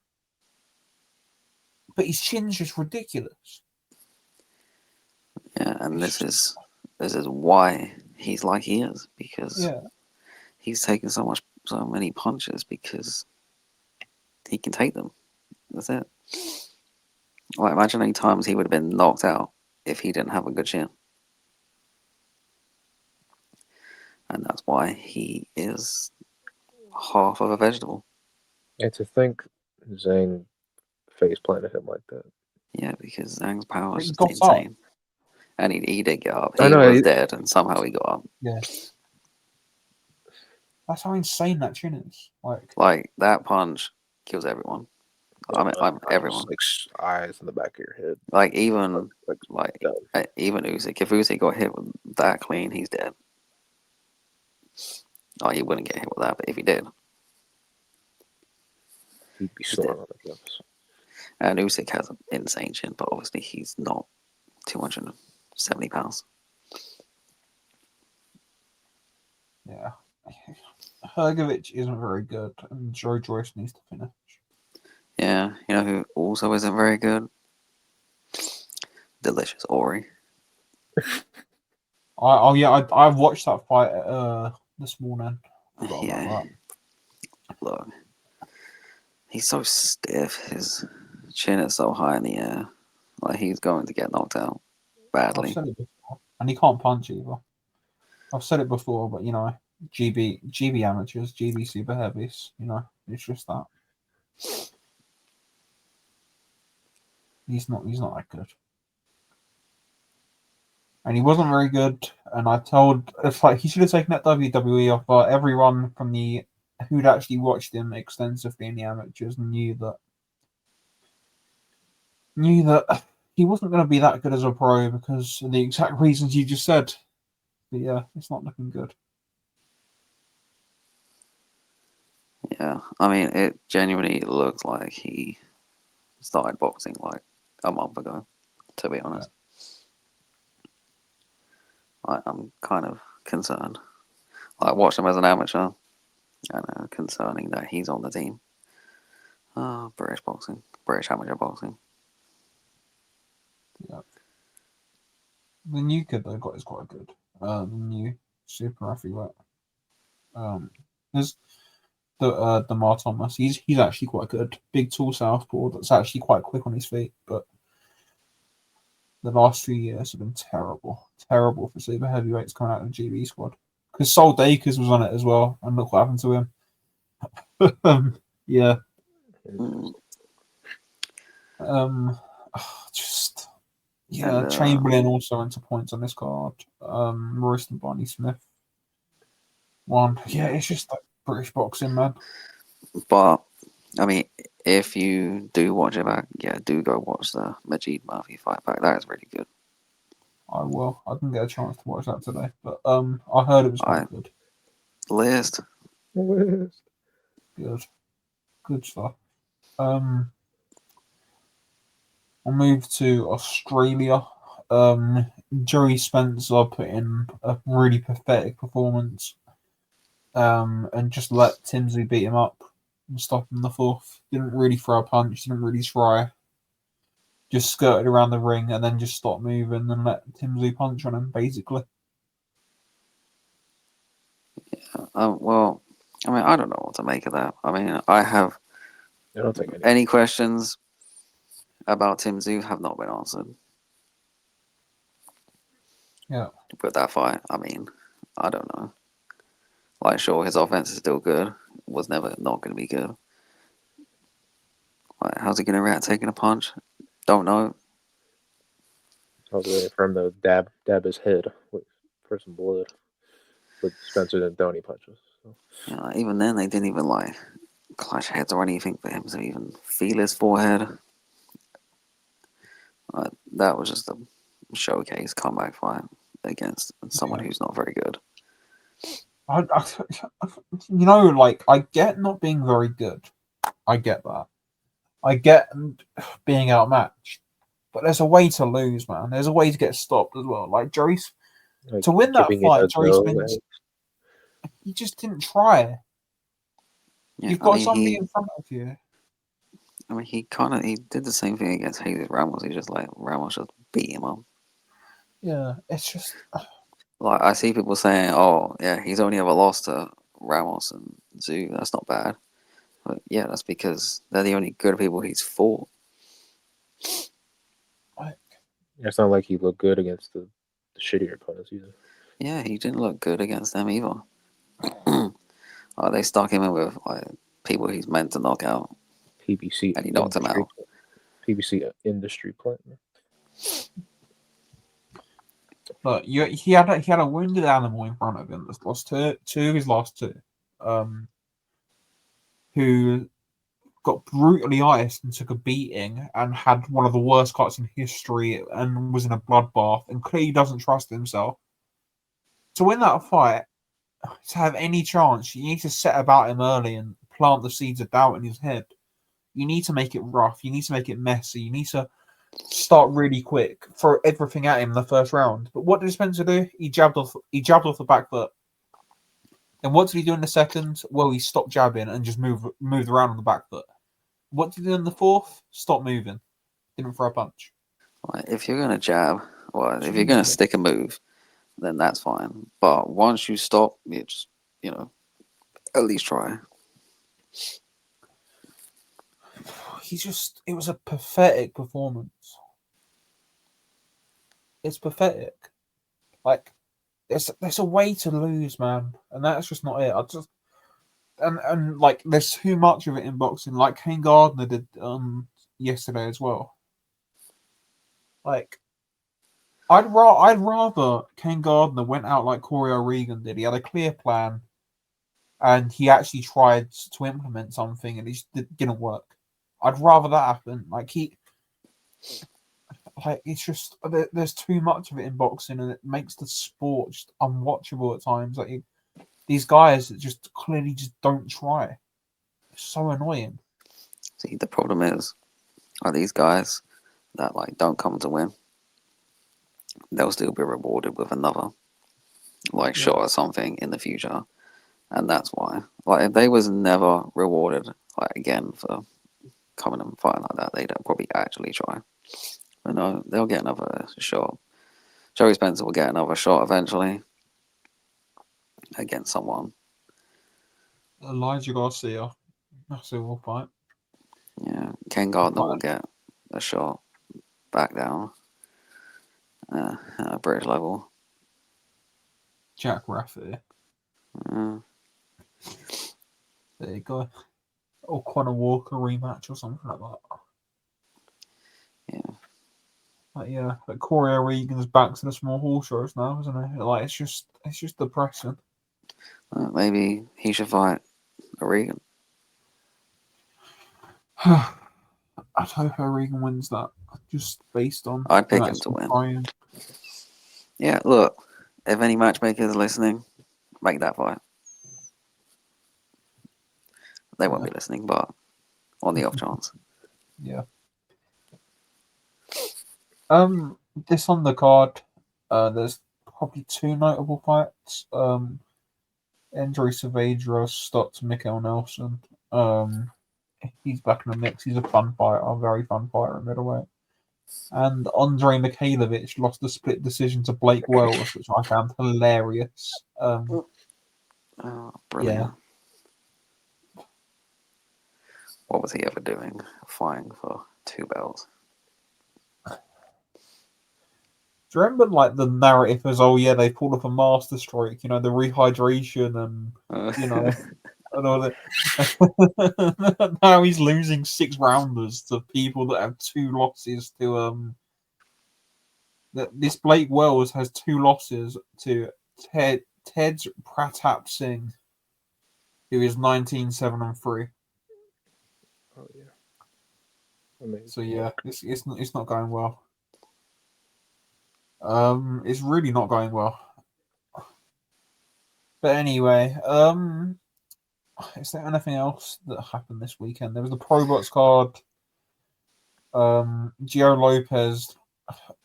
But his chin's just ridiculous.
Yeah, and this is why he's like he is, because he's taken so many punches because he can take them. That's it. Like, imagine how many times he would have been knocked out if he didn't have a good chin. And that's why he is half of a vegetable.
And to think Zhang face planted him like that.
Yeah, because Zhang's power is
He
just
got
insane. And he did get up. He
I know,
was dead, and somehow he got up.
Yeah. That's how insane that chin is.
Like that punch kills everyone. I'm everyone.
Like eyes in the back of your head.
Like even
done.
even Usyk. If Usyk got hit with that clean, he's dead. Oh, he wouldn't get hit with that, but if he did,
He'd be soaring on the cliffs.
and Usyk has an insane chin, but obviously he's not 270 pounds.
Yeah. Hrgovic isn't very good, and Joyce needs to finish.
Yeah, you know who also isn't very good? Delicious Ori.
I watched that fight this morning. Forgot
Yeah.
about
Look, he's so stiff. His chin is so high in the air. Like he's going to get knocked out
that.
badly.
I've said it before. And he can't punch either. I've said it before, but GB amateurs, GB super heavies, it's just that. He's not that good. And he wasn't very good, and it's like he should have taken that WWE offer. Everyone from who'd actually watched him extensively in the amateurs knew that he wasn't going to be that good as a pro because of the exact reasons you just said. But yeah, it's not looking good.
Yeah, I mean, it genuinely looks like he started boxing like a month ago, to be honest. I'm kind of concerned. I watched him as an amateur, and concerning that he's on the team. British boxing, British amateur boxing.
Yeah. The new kid they got is quite good. The new super heavyweight. There's Demar Thomas. He's actually quite good. Big tall southpaw that's actually quite quick on his feet, but the last few years have been terrible. Terrible for super heavyweights coming out of the GB squad. Because Sol Dakers was on it as well, and look what happened to him. Yeah. Chamberlain also into points on this card. Royston Barney Smith won. Yeah, it's just like British boxing, man.
But I mean, if you do watch it back, do go watch the Majid Murphy fight back. That is really good.
I will. I didn't get a chance to watch that today, but I heard it was quite good.
List.
Good stuff. I'll move to Australia. Joey Spencer put in a really pathetic performance. And just let Timsy beat him up and stop him in the fourth. Didn't really throw a punch, didn't really try. Just skirted around the ring and then just stopped moving and let Timsy punch on him, basically.
Yeah, well, I mean, I don't know what to make of that. I mean, I don't think any questions about Tim Tszyu have not been answered.
Yeah.
With that fight, I mean, I don't know. Like, sure, his offense is still good. Was never not going to be good. Like, how's he going to react taking a punch? Don't know.
I was waiting for him to dab his head for some blood. But Spencer didn't throw any punches. So.
Yeah, even then, they didn't even like clash heads or anything for him to even feel his forehead. That was just a showcase comeback fight against someone who's not very good.
I, you know, like I get not being very good. I get that. I get being outmatched, but there's a way to lose, man. There's a way to get stopped as well. Like Joyce,
Like
to win that
giving it
fight,
a
Joyce
go.
he just didn't try.
Yeah,
You've got somebody in front of you.
I mean, he did the same thing against Jesus Ramos. He just like Ramos just beat him up.
Yeah, it's just
Like I see people saying, "Oh, yeah, he's only ever lost to Ramos and Zoo. That's not bad." But yeah, that's because they're the only good people he's fought.
It's not like he looked good against the shittier opponents either.
Yeah, he didn't look good against them either. They stuck him in with like people he's meant to knock out,
PBC
and he knocked him out.
PBC industry partner.
But he had a wounded animal in front of him that's lost two of his last two, who got brutally iced and took a beating and had one of the worst cuts in history and was in a bloodbath and clearly doesn't trust himself. To win that fight, to have any chance, you need to set about him early and plant the seeds of doubt in his head. You need to make it rough. You need to make it messy. You need to start really quick, throw everything at him in the first round. But what did Spencer do? He jabbed off the back foot. And what did he do in the second? Well, he stopped jabbing and just moved around on the back foot. What did he do in the fourth? Stop moving. Didn't throw a punch.
Like, if you're gonna jab, or if you're gonna stick a move, then that's fine. But once you stop, you just at least try.
It was a pathetic performance. It's pathetic. Like, there's a way to lose, man, and that's just not it. And like there's too much of it in boxing, like Kane Gardner did yesterday as well. Like, I'd rather Kane Gardner went out like Corey O'Regan did. He had a clear plan, and he actually tried to implement something, and it just didn't work. I'd rather that happen. It's just there's too much of it in boxing, and it makes the sport just unwatchable at times. Like these guys that just clearly just don't try. It's so annoying.
See, the problem is, are these guys that like don't come to win, they'll still be rewarded with another shot or something in the future, and that's why. Like if they was never rewarded again for coming and fighting like that, they'd probably actually try. But no, they'll get another shot. Joey Spencer will get another shot eventually against someone.
Elijah Garcia, that's who will fight.
Yeah, Ken Gardner will get a shot back down at British level.
Jack Rafferty.
Yeah.
There you go. Or Conor Walker rematch or something like that.
Yeah.
But Corey O'Regan's back to the small horse race now, isn't it? Like it's just depressing.
Maybe he should fight O'Regan.
I'd hope O'Regan wins that, just based on.
I'd pick him to win.
Trying.
Yeah, look, if any matchmakers are listening, make that fight. They won't be listening, but on the off chance.
Yeah. This on the card, there's probably two notable fights. Andre Saavedra stopped Mikkel Nelson. He's back in the mix. He's a fun fighter, a very fun fighter in middleweight. And Andre Mikhailovich lost the split decision to Blake Wells, which I found hilarious.
Brilliant. Yeah. What was he ever doing? Fighting for 2 belts.
Do you remember like the narrative was, oh yeah, they pulled off a master stroke, the rehydration and and all that. Now he's losing 6 rounders to people that have 2 losses to this Blake Wells has 2 losses to Ted Pratap Singh, who is 19-7-3.
Oh yeah. Amazing.
So yeah, it's not going well. It's really not going well. But anyway, is there anything else that happened this weekend? There was the Pro Box card. Gio Lopez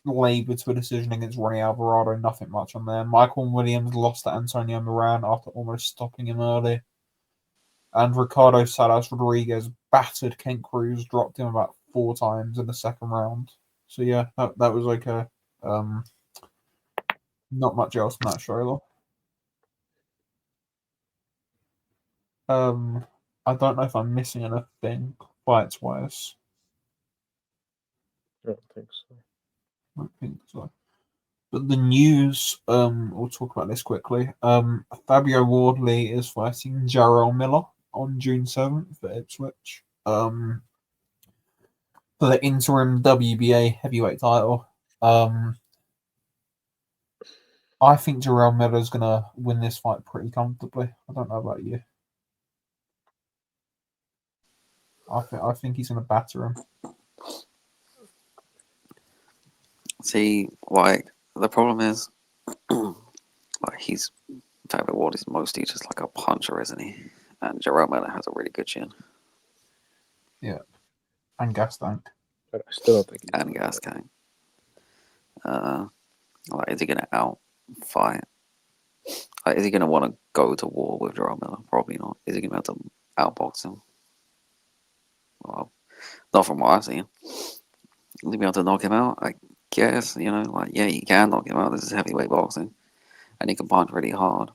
laboured to a decision against Ronnie Alvarado. Nothing much on there. Michael Williams lost to Antonio Moran after almost stopping him early. And Ricardo Salas Rodriguez battered Kent Cruz, dropped him about 4 times in the second round. So yeah, that was okay. Not much else in that show though. I don't know if I'm missing anything fights wise.
I don't think so.
I don't think so. But the news, we'll talk about this quickly. Fabio Wardley is fighting Jarrell Miller on June 7th for Ipswich. For the interim WBA heavyweight title. I think Jarrell Miller is gonna win this fight pretty comfortably. I don't know about you. I think he's gonna batter him.
See, like, the problem is, like, he's David Ward is mostly just like a puncher, isn't he? And Jerome Miller has a really good chin.
Yeah. And gas tank.
But I still don't think he's
And gas tank. Like, is he gonna outfight? Like, is he gonna want to go to war with Jerome Miller? Probably not. Is he gonna have to outbox him? Well, not from what I've seen. Will he be able to knock him out? I guess, you know, like, yeah, you can knock him out. This is heavyweight boxing. And he can punch really hard.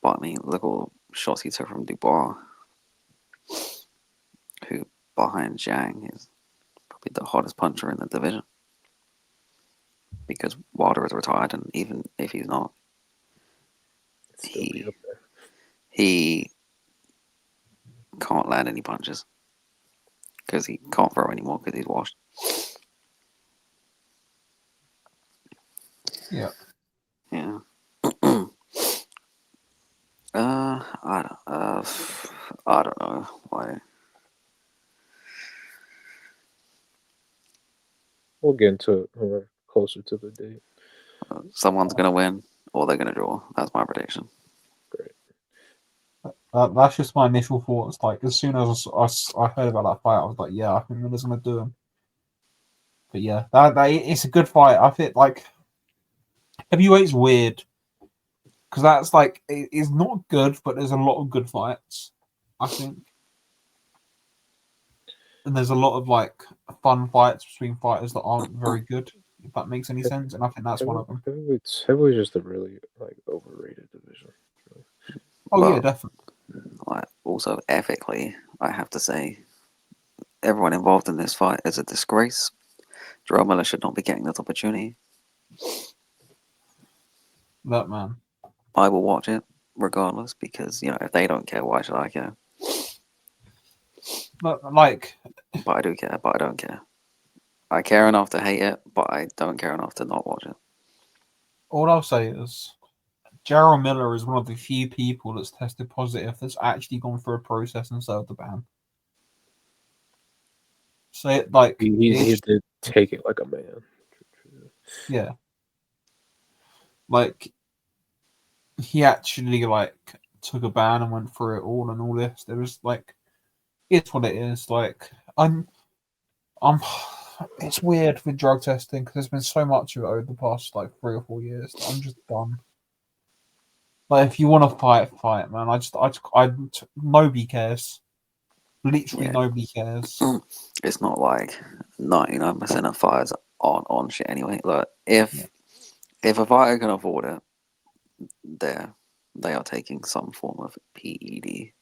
But I mean, look at all the shots he took from Dubois, who behind Zhang is probably the hottest puncher in the division. Because Wilder is retired, and even if he's not, he can't land any punches. Because he can't throw anymore because he's washed.
Yeah.
Yeah. I don't know why.
We'll get into it when we're closer to the date.
Someone's gonna win, or they're gonna draw. That's my prediction.
Great.
That's just my initial thoughts. Like, as soon as I heard about that fight, I was like, yeah, I think Miller's gonna do him. But yeah, that it's a good fight. I think like heavyweight's weird because that's like it's not good, but there's a lot of good fights. I think, and there's a lot of like fun fights between fighters that aren't very good. If that makes any sense, and I think that's one of them.
Heavyweight's just a really like overrated division.
Oh
Well,
yeah, definitely.
Like, also ethically, I have to say, everyone involved in this fight is a disgrace. Jerome Miller should not be getting this opportunity.
That man.
I will watch it regardless because, you know, if they don't care, why should I care?
But like,
But I do care, but I don't care. I care enough to hate it, but I don't care enough to not watch it.
all I'll say is, Jarrell Miller is one of the few people that's tested positive that's actually gone through a process and served the ban. So it, like
he did take it like a man.
Yeah. Like he actually like took a ban and went through it all and all this. There was like it's what it is. Like I'm it's weird with drug testing because there's been so much of it over the past like 3 or 4 years. I'm just done. Like if you want to fight, man. Nobody cares. Literally
Yeah.
nobody cares.
It's not like 99% of fighters aren't on shit anyway. Like, if a fighter can afford it, they are taking some form of PED.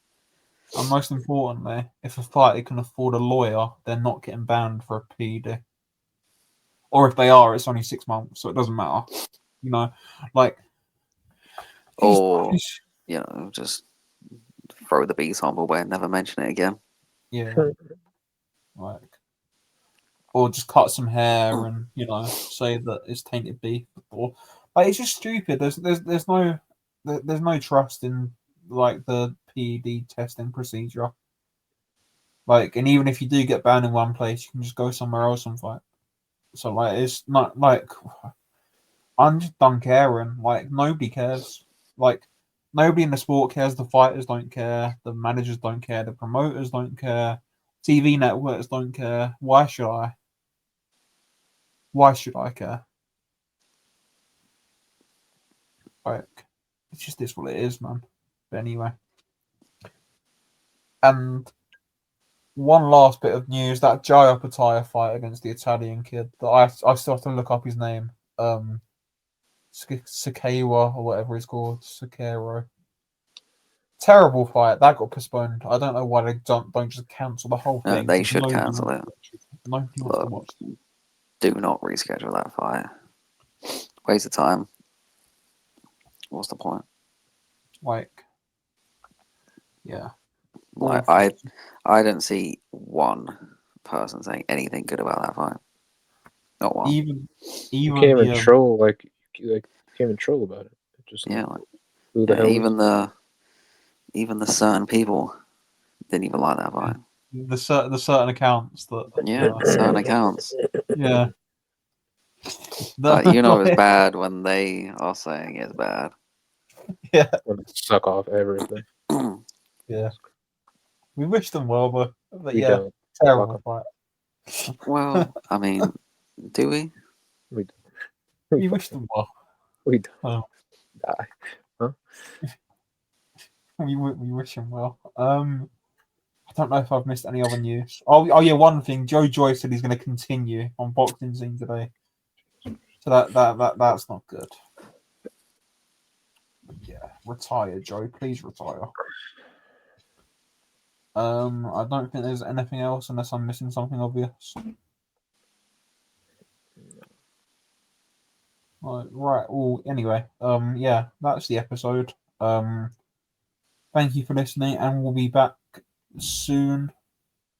And most importantly, if a fighter can afford a lawyer, they're not getting banned for a PED. Or if they are, it's only 6 months, so it doesn't matter. You know, like
Or, you know, just throw the B sample away and never mention it again.
yeah, like, or just cut some hair and say that it's tainted beef. Or like it's just stupid. There's no trust in like the PED testing procedure. Like, and even if you do get banned in one place, you can just go somewhere else and fight. So like, it's not like I'm just done caring. Like nobody cares. Like nobody in the sport cares. The fighters don't care. The managers don't care. The promoters don't care. TV networks don't care. Why should I? Why should I care? Like, it's just this what it is, man. But anyway. And one last bit of news, that Jaya Pataya fight against the Italian kid, that I still have to look up his name. Sakewa or whatever it's called. Sakero. Terrible fight. That got postponed. I don't know why they don't just cancel the whole thing.
They should cancel it.
Nobody wants to watch it.
Do not reschedule that fight. Waste of time. What's the point?
Like, yeah.
Like, I didn't see one person saying anything good about that fight. Not one.
Even
you can't even troll like you can't even troll about it. Just
yeah, like,
who the hell
even the certain people didn't even like that fight.
The certain accounts that
certain accounts.
Yeah.
But you know it's bad when they are saying it's bad.
Yeah.
When they suck off everything.
Yeah. We wish them well, but
we
yeah,
don't.
terrible fight.
Well, I mean, do we?
We don't.
We wish them well.
We don't die. Huh?
We wish them well. I don't know if I've missed any other news. Oh yeah, one thing. Joyce said he's going to continue on Boxing Scene today. So that's not good. Yeah, retire, Joe. Please retire. I don't think there's anything else unless I'm missing something obvious. Right. Well, anyway, yeah, that's the episode. Thank you for listening, and we'll be back soon,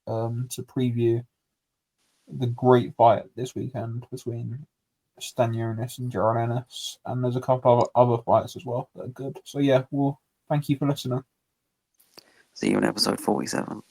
to preview the great fight this weekend between Stanionis and Jaron Ennis, and there's a couple of other fights as well that are good. So yeah, well, thank you for listening.
See you in episode 47.